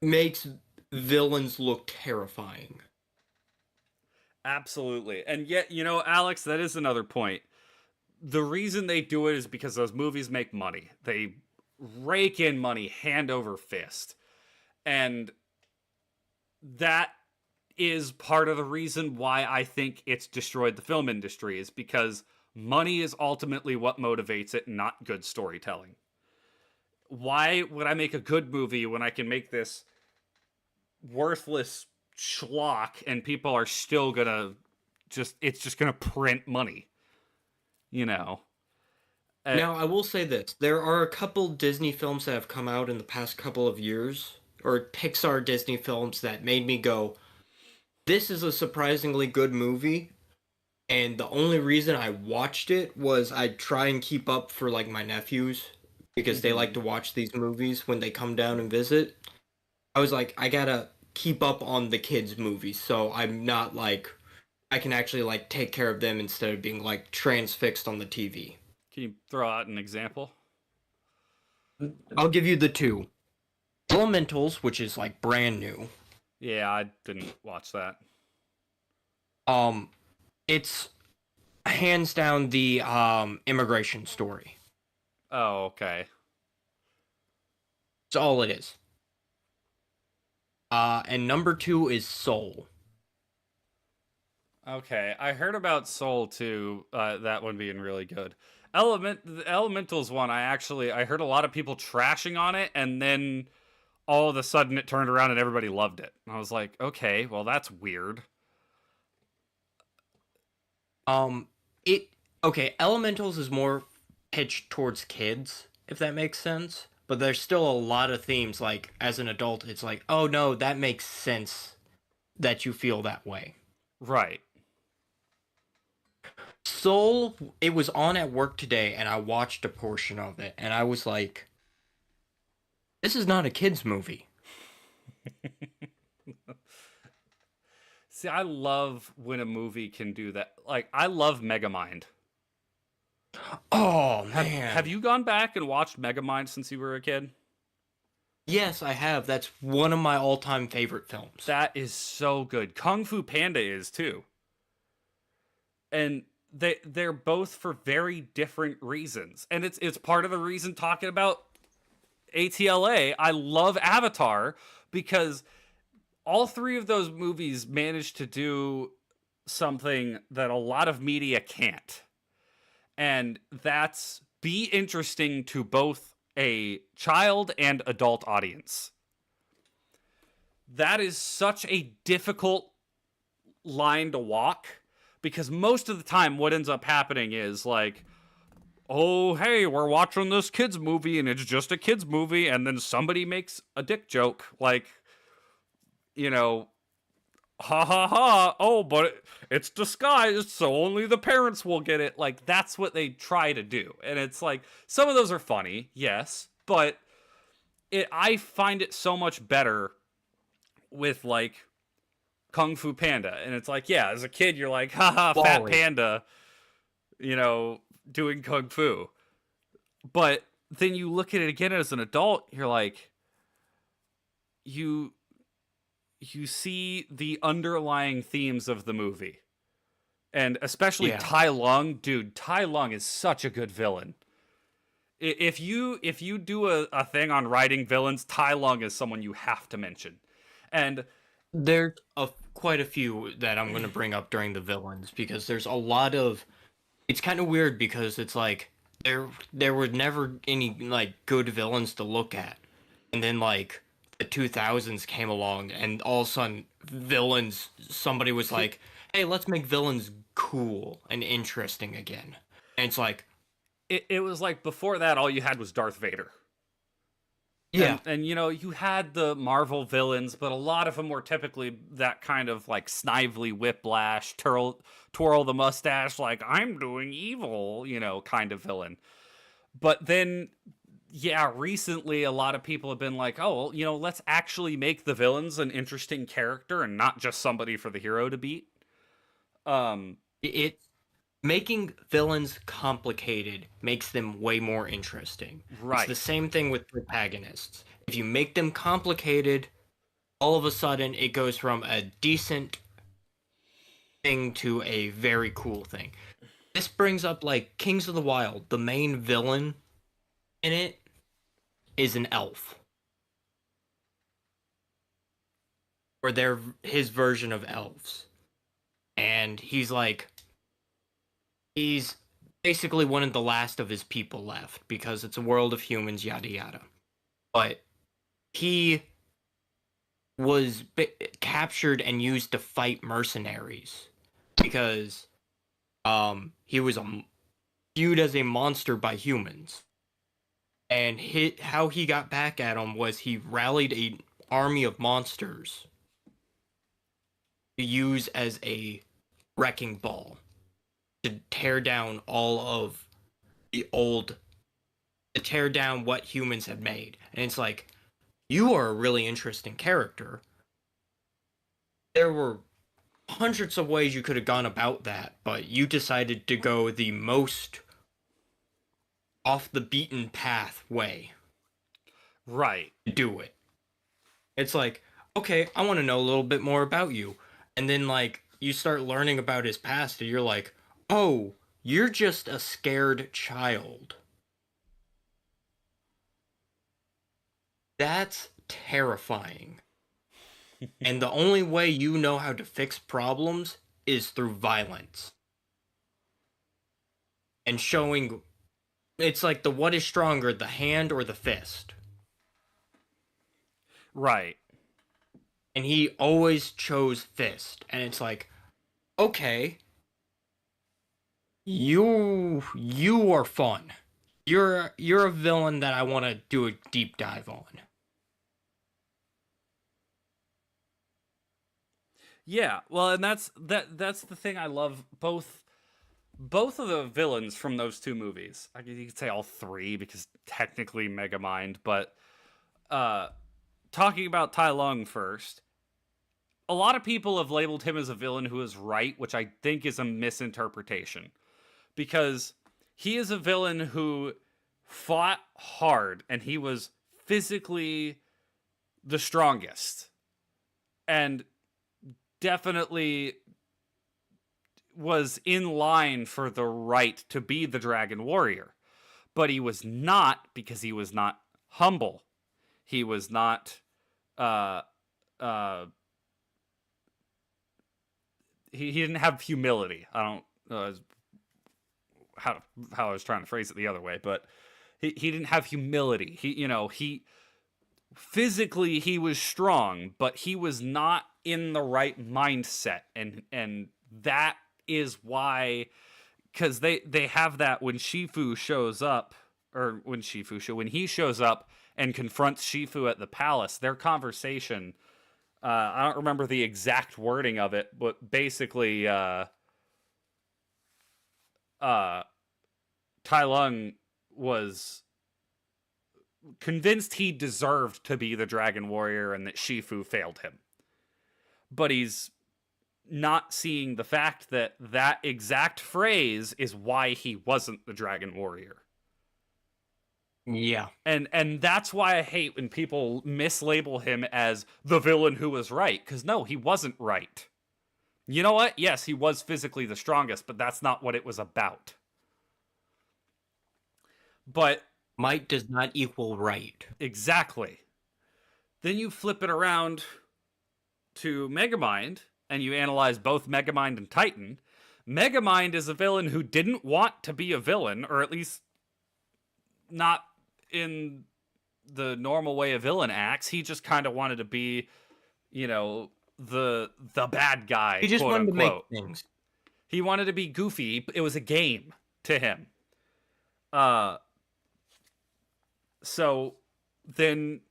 makes villains look terrifying. Absolutely. And yet, you know, Alex, that is another point. The reason they do it is because those movies make money. They rake in money hand over fist. And that is part of the reason why I think it's destroyed the film industry, is because money is ultimately what motivates it, not good storytelling. Why would I make a good movie when I can make this worthless schlock and people are still gonna it's just gonna print money, you know? Now, I will say this. There are a couple Disney films that have come out in the past couple of years, or Pixar Disney films, that made me go, this is a surprisingly good movie. And the only reason I watched it was I try and keep up for like my nephews, because they like to watch these movies when they come down and visit. I was like, I gotta keep up on the kids' movies, so I'm not like, I can actually like take care of them instead of being like transfixed on the TV. Can you throw out an example? I'll give you the two. Elementals, which is like brand new. Yeah, I didn't watch that. It's hands down the immigration story. Oh, okay. That's all it is. And number two is Soul. Okay, I heard about Soul too. That one being really good. The Elementals one, I heard a lot of people trashing on it, and then all of a sudden it turned around and everybody loved it. And I was like, okay, well that's weird. Elementals is more pitched towards kids, if that makes sense. But there's still a lot of themes, like, as an adult, it's like, oh no, that makes sense that you feel that way. Right. Soul, it was on at work today, and I watched a portion of it, and I was like, this is not a kid's movie. See, I love when a movie can do that. Like, I love Megamind. Oh Have man. you gone back and watched Megamind since you were a kid? Yes, I have. That's one of my all-time favorite films. That is so good. Kung Fu Panda is too. And they're both for very different reasons. And it's part of the reason talking about ATLA. I love Avatar because all three of those movies managed to do something that a lot of media can't. And that's be interesting to both a child and adult audience. That is such a difficult line to walk because most of the time what ends up happening is like, oh, hey, we're watching this kids movie and it's just a kids movie, and then somebody makes a dick joke like, you know, ha ha ha, oh, but it's disguised so only the parents will get it. Like, that's what they try to do. And it's like, some of those are funny, yes, but I find it so much better with like Kung Fu Panda. And it's like, yeah, as a kid, you're like, haha, fat Wally. panda, doing Kung Fu. But then you look at it again as an adult, you're like, you see the underlying themes of the movie. And especially Yeah. Tai Lung, dude, Tai Lung is such a good villain. If you do a thing on writing villains, Tai Lung is someone you have to mention. And There's quite a few that I'm going to bring up during the villains because there's a lot of. It's kind of weird because it's like there were never any like good villains to look at, and then like the 2000s came along, and all of a sudden villains. Somebody was like, "Hey, let's make villains cool and interesting again," and it's like, it was like before that, all you had was Darth Vader. yeah, And you had the Marvel villains, but a lot of them were typically that kind of like snively whiplash, twirl the mustache, like I'm doing evil, kind of villain. But then, yeah, recently a lot of people have been like, oh, well, let's actually make the villains an interesting character and not just somebody for the hero to beat. it making villains complicated makes them way more interesting. Right. It's the same thing with protagonists. If you make them complicated, all of a sudden it goes from a decent thing to a very cool thing. This brings up like Kings of the Wild. The main villain in it is an elf. Or they're his version of elves. And he's basically one of the last of his people left because it's a world of humans, yada yada. But he was captured and used to fight mercenaries because he was viewed as a monster by humans. And how he got back at him was he rallied an army of monsters to use as a wrecking ball to tear down all of the old, to tear down what humans had made. And it's like, you are a really interesting character. There were hundreds of ways you could have gone about that, but you decided to go the most off the beaten path way. Right. To do it. It's like, okay, I want to know a little bit more about you. And then like you start learning about his past and you're like, oh, you're just a scared child. That's terrifying. And the only way you know how to fix problems is through violence. And showing it's like the what is stronger, the hand or the fist. Right. And he always chose fist. And it's like, okay, you are fun. You're a villain that I want to do a deep dive on. Yeah, well, and that's the thing I love. Both of the villains from those two movies. I guess you could say all three because technically Megamind, but talking about Tai Lung first, a lot of people have labeled him as a villain who is right, which I think is a misinterpretation because He is a villain who fought hard, and he was physically the strongest, and definitely was in line for the right to be the Dragon Warrior. But he was not, because he was not humble. He was not he didn't have humility. I don't know how I was trying to phrase it the other way, but he didn't have humility. He physically he was strong, but he was not in the right mindset, and that is why, because they have that when Shifu shows up, or when he shows up and confronts Shifu at the palace, their conversation, I don't remember the exact wording of it, but basically Tai Lung was convinced he deserved to be the Dragon Warrior and that Shifu failed him. But he's not seeing the fact that that exact phrase is why he wasn't the Dragon Warrior. Yeah. And that's why I hate when people mislabel him as the villain who was right, because no, he wasn't right. You know what? Yes, he was physically the strongest, but that's not what it was about. But might does not equal right. Exactly. Then you flip it around to Megamind, and you analyze both Megamind and Titan. Megamind is a villain who didn't want to be a villain, or at least not in the normal way a villain acts. He just kind of wanted to be, the bad guy. He just quote wanted unquote. to make things. He wanted to be goofy. It was a game to him. So then,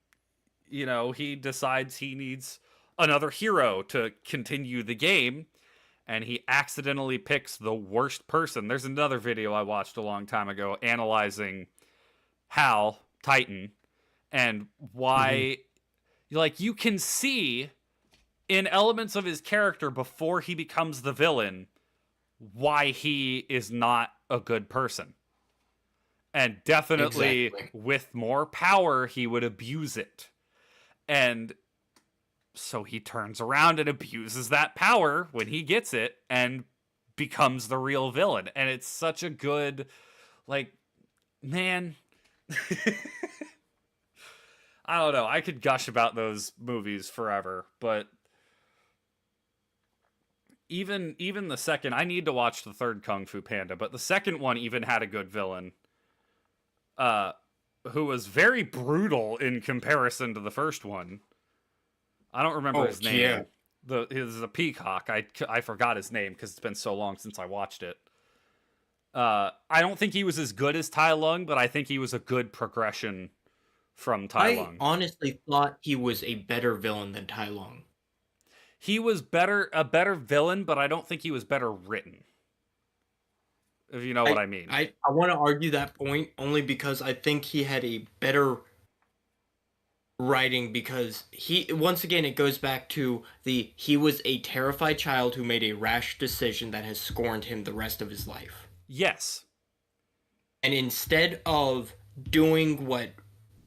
he decides he needs another hero to continue the game, and he accidentally picks the worst person. There's another video I watched a long time ago analyzing Hal, Titan, and why, you can see in elements of his character before he becomes the villain why he is not a good person. And definitely with more power, he would abuse it. And so he turns around and abuses that power when he gets it and becomes the real villain. And it's such a good, man. I don't know. I could gush about those movies forever, but even the second, I need to watch the third Kung Fu Panda, but the second one even had a good villain. Who was very brutal in comparison to the first one. I don't remember his name. Yeah. He's a peacock. I forgot his name because it's been so long since I watched it. I don't think he was as good as Tai Lung, but I think he was a good progression from Tai Lung. I honestly thought he was a better villain than Tai Lung. He was a better villain, but I don't think he was better written. If you know what I mean. I want to argue that point only because I think he had a better writing, because once again it goes back to he was a terrified child who made a rash decision that has scorned him the rest of his life. Yes. And instead of doing what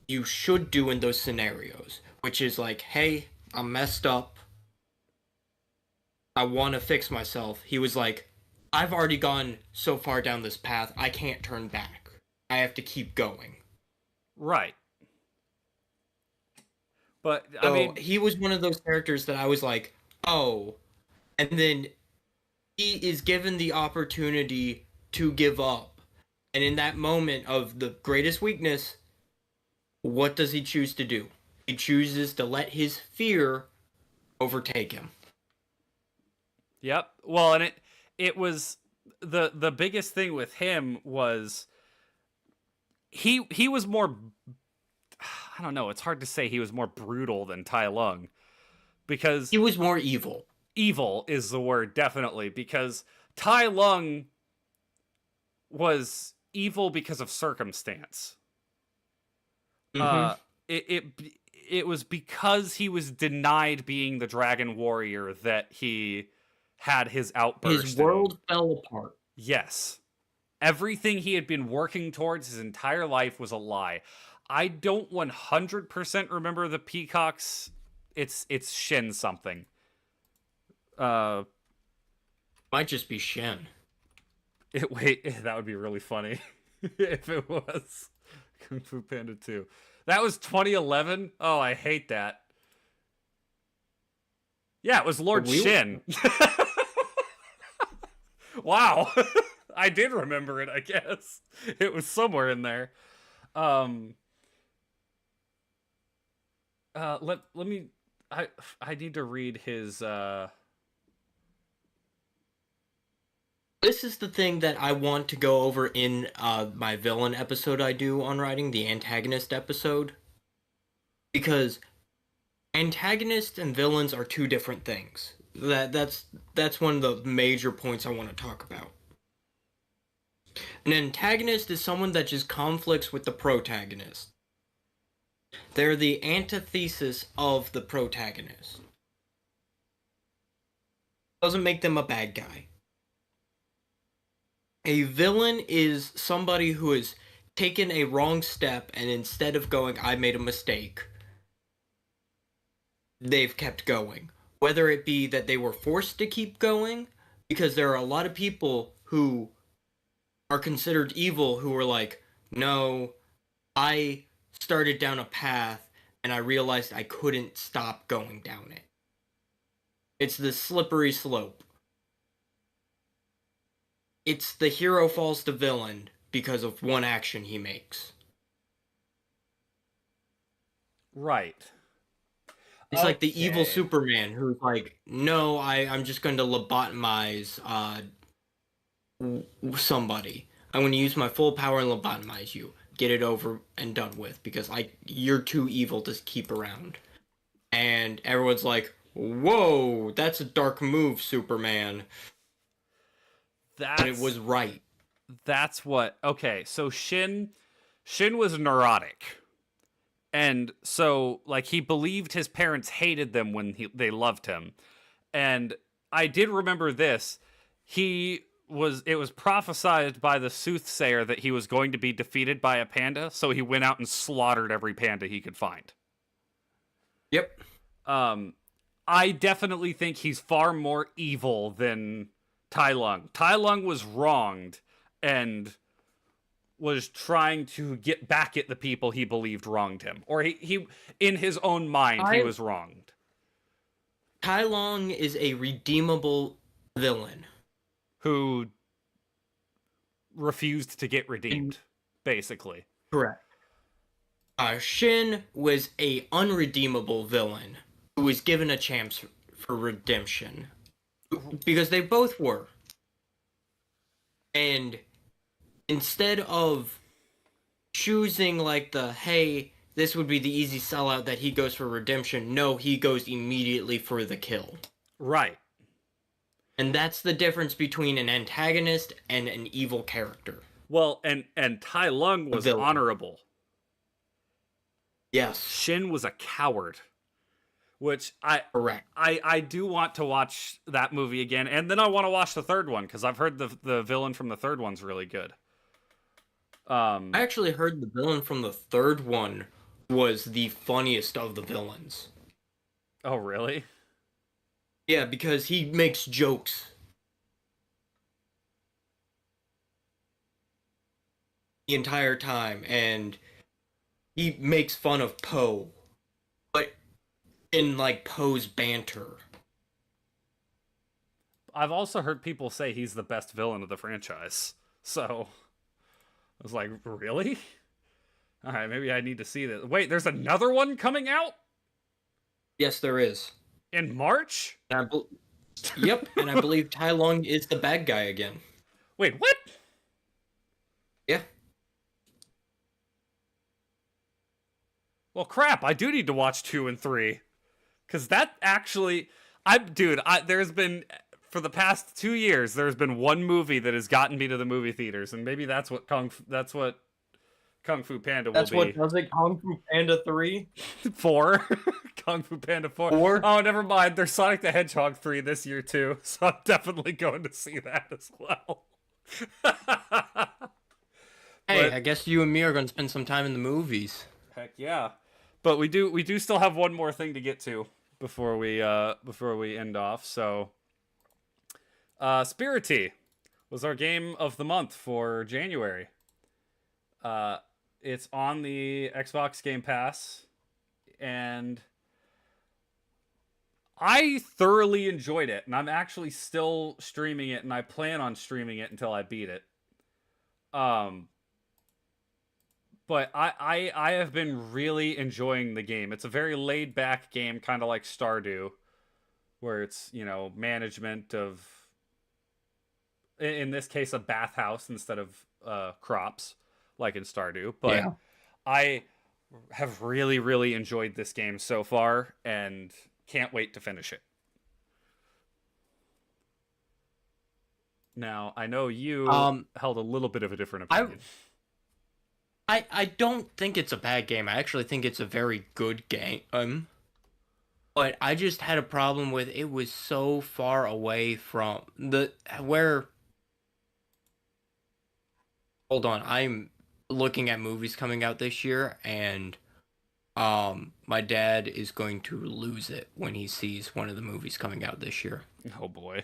you should do in those scenarios, which is hey, I'm messed up, I want to fix myself, he was like, I've already gone so far down this path, I can't turn back. I have to keep going. Right. But, so, I mean, he was one of those characters that I was like, oh. And then he is given the opportunity to give up. And in that moment of the greatest weakness, what does he choose to do? He chooses to let his fear overtake him. Yep. Well, and it was the biggest thing with him was he was more, I don't know, it's hard to say he was more brutal than Tai Lung, because he was more evil. Evil is the word, definitely, because Tai Lung was evil because of circumstance. Mm-hmm. It was because he was denied being the Dragon Warrior that he had his outburst. His world fell apart. Yes. Everything he had been working towards his entire life was a lie. I don't 100% remember the peacocks. It's Shin something. Might just be Shin. Wait, that would be really funny if it was Kung Fu Panda 2. That was 2011? Oh, I hate that. Yeah, it was Lord Shin. Wow. I did remember it, I guess. It was somewhere in there. Let me I need to read his This is the thing that I want to go over in my villain episode I do on writing, the antagonist episode. Because antagonists and villains are two different things. That's one of the major points I want to talk about. An antagonist is someone that just conflicts with the protagonist. They're the antithesis of the protagonist. Doesn't make them a bad guy. A villain is somebody who has taken a wrong step, and instead of going, I made a mistake, they've kept going. Whether it be that they were forced to keep going, because there are a lot of people who are considered evil who are like, no, I started down a path and I realized I couldn't stop going down it. It's the slippery slope. It's the hero falls to villain because of one action he makes. right. It's like the evil Okay. Superman who's like, no, I'm just going to lobotomize somebody. I'm going to use my full power and lobotomize you. Get it over and done with because you're too evil to keep around. And everyone's like, whoa, that's a dark move, Superman. But it was right. That's what. Okay, so Shin was neurotic. And so like he believed his parents hated them when they loved him. And I did remember this. It was prophesied by the soothsayer that he was going to be defeated by a panda, so he went out and slaughtered every panda he could find. Yep. I definitely think he's far more evil than Tai Lung. Tai Lung was wronged and was trying to get back at the people he believed wronged him. Or he in his own mind, he was wronged. Tai Lung is a redeemable villain. Who refused to get redeemed, basically. Correct. Shin was a unredeemable villain who was given a chance for redemption. Because they both were. And instead of choosing like hey, this would be the easy sellout that he goes for redemption, no, he goes immediately for the kill. Right. And that's the difference between an antagonist and an evil character. Well, and Tai Lung was honorable. Yes. Shin was a coward. Which Correct. I do want to watch that movie again, and then I want to watch the third one, because I've heard the villain from the third one's really good. I actually heard the villain from the third one was the funniest of the villains. Oh, really? Yeah, because he makes jokes. The entire time, and he makes fun of Poe. But in, like, Poe's banter. I've also heard people say he's the best villain of the franchise. So, I was like, really? Alright, maybe I need to see this. Wait, there's another one coming out? Yes, there is. In March? Yep, and I believe Tai Lung is the bad guy again. Wait, what? Yeah. Well, crap, I do need to watch 2 and 3. Because that actually... there's been... For the past 2 years, there's been one movie that has gotten me to the movie theaters, and maybe that's what Kung Fu Panda will be. That's what does it, Kung Fu Panda 3? 4. Kung Fu Panda 4. 4? Oh, never mind. There's Sonic the Hedgehog 3 this year, too, so I'm definitely going to see that as well. Hey, But I guess you and me are going to spend some time in the movies. heck yeah. But we do still have one more thing to get to before we end off. So Spirity was our game of the month for January. Uh it's on the Xbox Game Pass, and I thoroughly enjoyed it, and I'm actually still streaming it, and I plan on streaming it until I beat it. Um but I have been really enjoying the game. It's a very laid back game, kind of like Stardew, where it's, management of, in this case, a bathhouse instead of crops, like in Stardew. But Yeah. I have really, really enjoyed this game so far and can't wait to finish it. Now, I know you Um, held a little bit of a different I opinion. I don't think it's a bad game. I actually think it's a very good game. But I just had a problem with it was so far away from the where. Hold on, I'm looking at movies coming out this year, and my dad is going to lose it when he sees one of the movies coming out this year. Oh boy.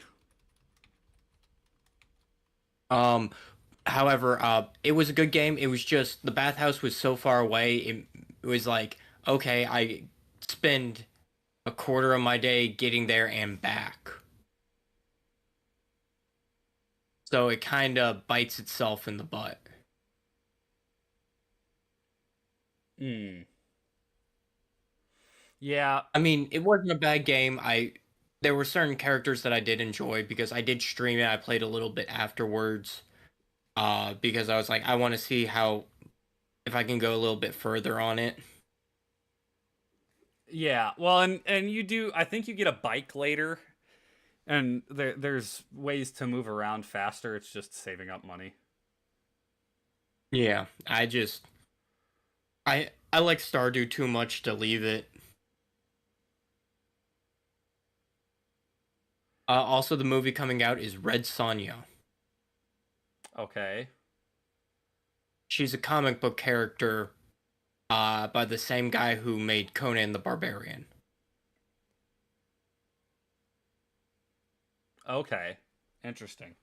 Um, However, it was a good game. It was just the bathhouse was so far away. It was like, okay, I spend a quarter of my day getting there and back. So it kind of bites itself in the butt. Hmm. Yeah. I mean, it wasn't a bad game. There were certain characters that I did enjoy because I did stream it. I played a little bit afterwards. Because I was like, I want to see how if I can go a little bit further on it. Yeah. Well, and you do. I think you get a bike later, and there's ways to move around faster. It's just saving up money. Yeah, I like Stardew too much to leave it. Also, the movie coming out is Red Sonja. Okay. She's a comic book character by the same guy who made Conan the Barbarian. Okay. Interesting.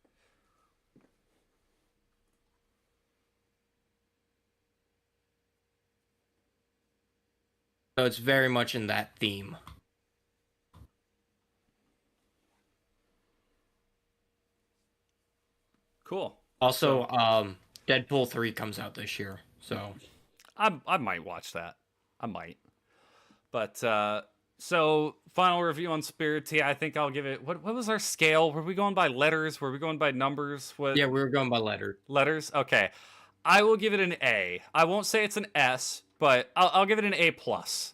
So it's very much in that theme. Cool. Also, So Deadpool 3 comes out this year. So, I might watch that. I might. But so final review on Spirity. I think I'll give it. What was our scale? Were we going by letters? Were we going by numbers? What yeah, we were going by letter. letters? Okay. I will give it an A. I won't say it's an S, but I'll give it an A plus.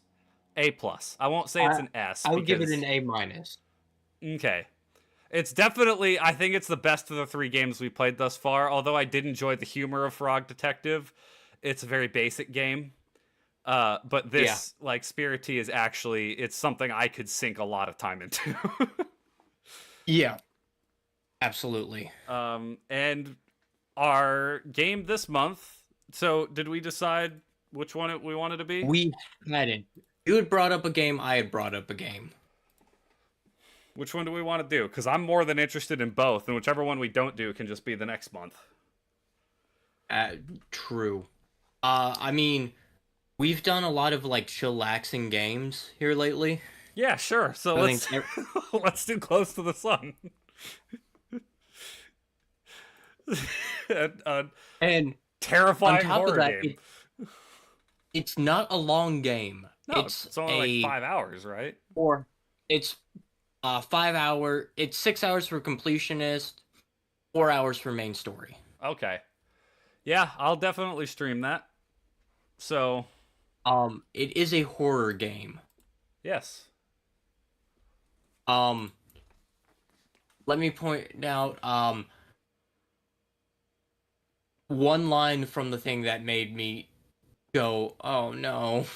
A plus. I won't say it's I an S I would give it because an A minus. okay. It's definitely, I think it's the best of the three games we played thus far. Although I did enjoy the humor of Frog Detective. It's a very basic game. But this, like Spirity, is actually, it's something I could sink a lot of time into. Yeah, absolutely. And our game this month. So did we decide which one we wanted to be? We hadn't. You had brought up a game. I had brought up a game. Which one do we want to do? Because I'm more than interested in both, and whichever one we don't do can just be the next month. True. I mean, we've done a lot of like chillaxing games here lately. Yeah, sure. So I let's think let's do Close to the Sun. a and on terrifying top of horror that, game. it's not a long game. No, it's only like 5 hours, right? Or it's 5 hour. It's 6 hours for completionist, 4 hours for main story. Okay. Yeah, I'll definitely stream that. So, It is a horror game. yes. Let me point out one line from the thing that made me go, "Oh no."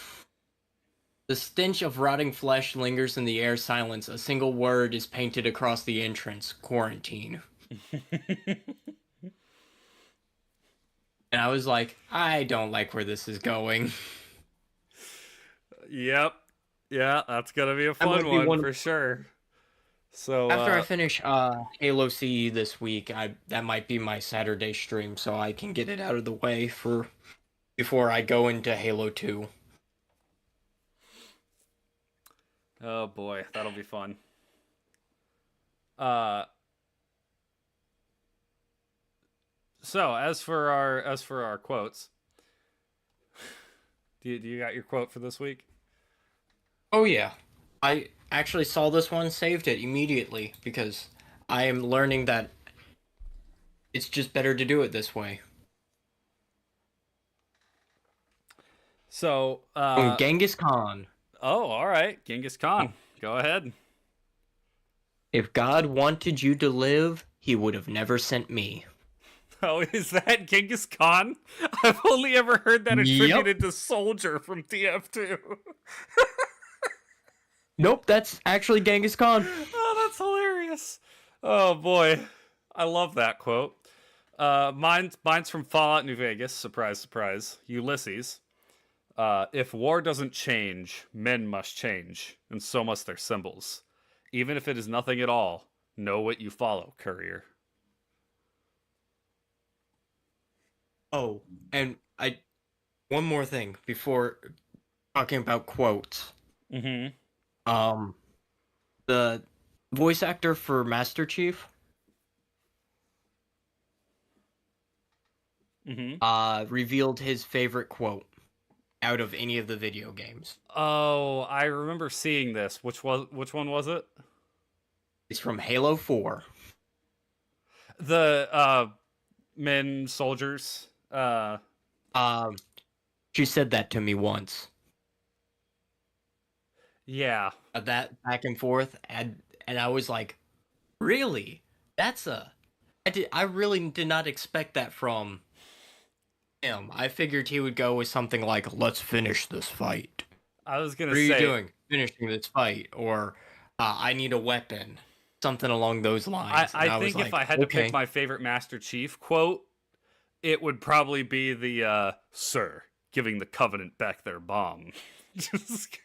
The stench of rotting flesh lingers in the air. Silence. A single word is painted across the entrance. Quarantine. And And I was like, I don't like where this is going. Yep. Yeah, that's gonna be a That might fun be one one for sure. So after I finish Halo CE this week, that might be my Saturday stream, so I can get it out of the way for before I go into Halo 2. oh boy, that'll be fun. Uh so as for our quotes, do you got your quote for this week? Oh yeah. I actually saw this one, saved it immediately because I am learning that it's just better to do it this way. So From Genghis Khan. oh, all right, Genghis Khan. Go ahead. If God wanted you to live, he would have never sent me. Oh, is that Genghis Khan? I've only ever heard that attributed to Soldier from TF2. Nope, that's actually Genghis Khan. Oh, that's hilarious. Oh boy, I love that quote. Mine's from Fallout New Vegas. Surprise, surprise. Ulysses. If war doesn't change, men must change, and so must their symbols. Even if it is nothing at all, know what you follow, courier. Oh, and one more thing before talking about quotes. Mm-hmm. The voice actor for Master Chief, revealed his favorite quote out of any of the video games. Oh, I remember seeing this. Which one was it? It's from Halo 4. The men soldiers. She said that to me once. Yeah. That back and forth, and I was like, really? I really did not expect that from him. I figured he would go with something like, let's finish this fight. I was gonna What say. are you doing? Finishing this fight, or I need a weapon, something along those lines. I think if I had to pick my favorite Master Chief quote, it would probably be the "Sir, giving the Covenant back their bomb." Just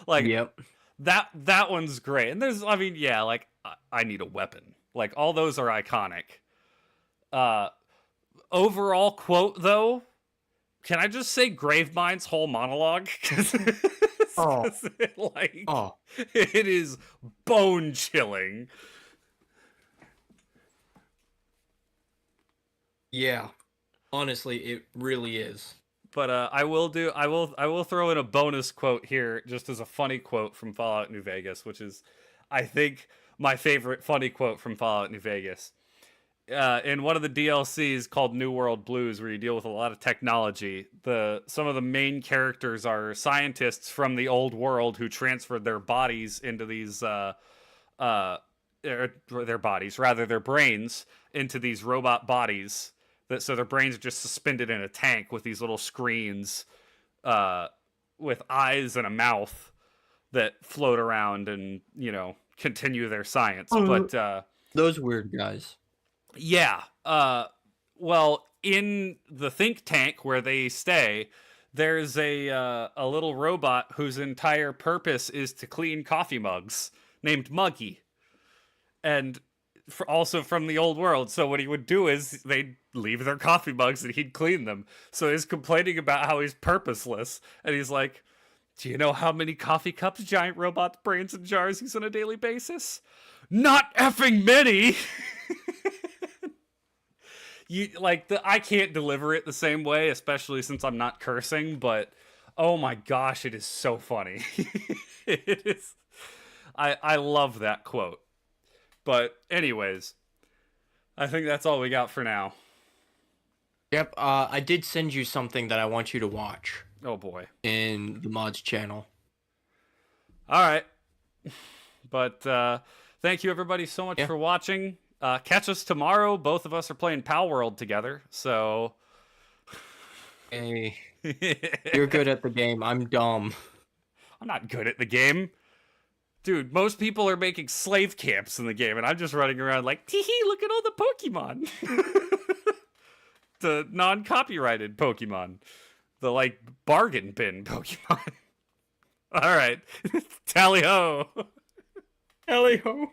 like yep, that one's great. And there's, I mean, yeah, like I need a weapon. Like all those are iconic. Overall quote though, can I just say Gravemind's whole monologue? It is bone chilling. Yeah, honestly, it really is. But I will throw in a bonus quote here, just as a funny quote from Fallout New Vegas, which is, I think, my favorite funny quote from Fallout New Vegas. In one of the DLCs called New World Blues, where you deal with a lot of technology, some of the main characters are scientists from the old world who transferred their bodies into these their brains into these robot bodies. So their brains are just suspended in a tank with these little screens with eyes and a mouth that float around and, continue their science. But those weird guys. Yeah. Well, in the think tank where they stay, there's a little robot whose entire purpose is to clean coffee mugs, named Muggy. And also from the old world. So what he would do is they'd leave their coffee mugs and he'd clean them. So he's complaining about how he's purposeless. And he's like, do you know how many coffee cups, giant robots, brains, and jars use on a daily basis? Not effing many! I can't deliver it the same way, especially since I'm not cursing, but oh my gosh, it is so funny. It is. I love that quote. But anyways, I think that's all we got for now. Yep, I did send you something that I want you to watch. Oh boy. In the mods channel. All right. But thank you everybody so much for watching. Catch us tomorrow. Both of us are playing Pal World together, so... Hey, you're good at the game. I'm dumb. I'm not good at the game. Dude, most people are making slave camps in the game, and I'm just running around like, tee-hee, look at all the Pokemon. the non-copyrighted Pokemon, the like bargain bin Pokemon. All right, tally ho. Tally ho.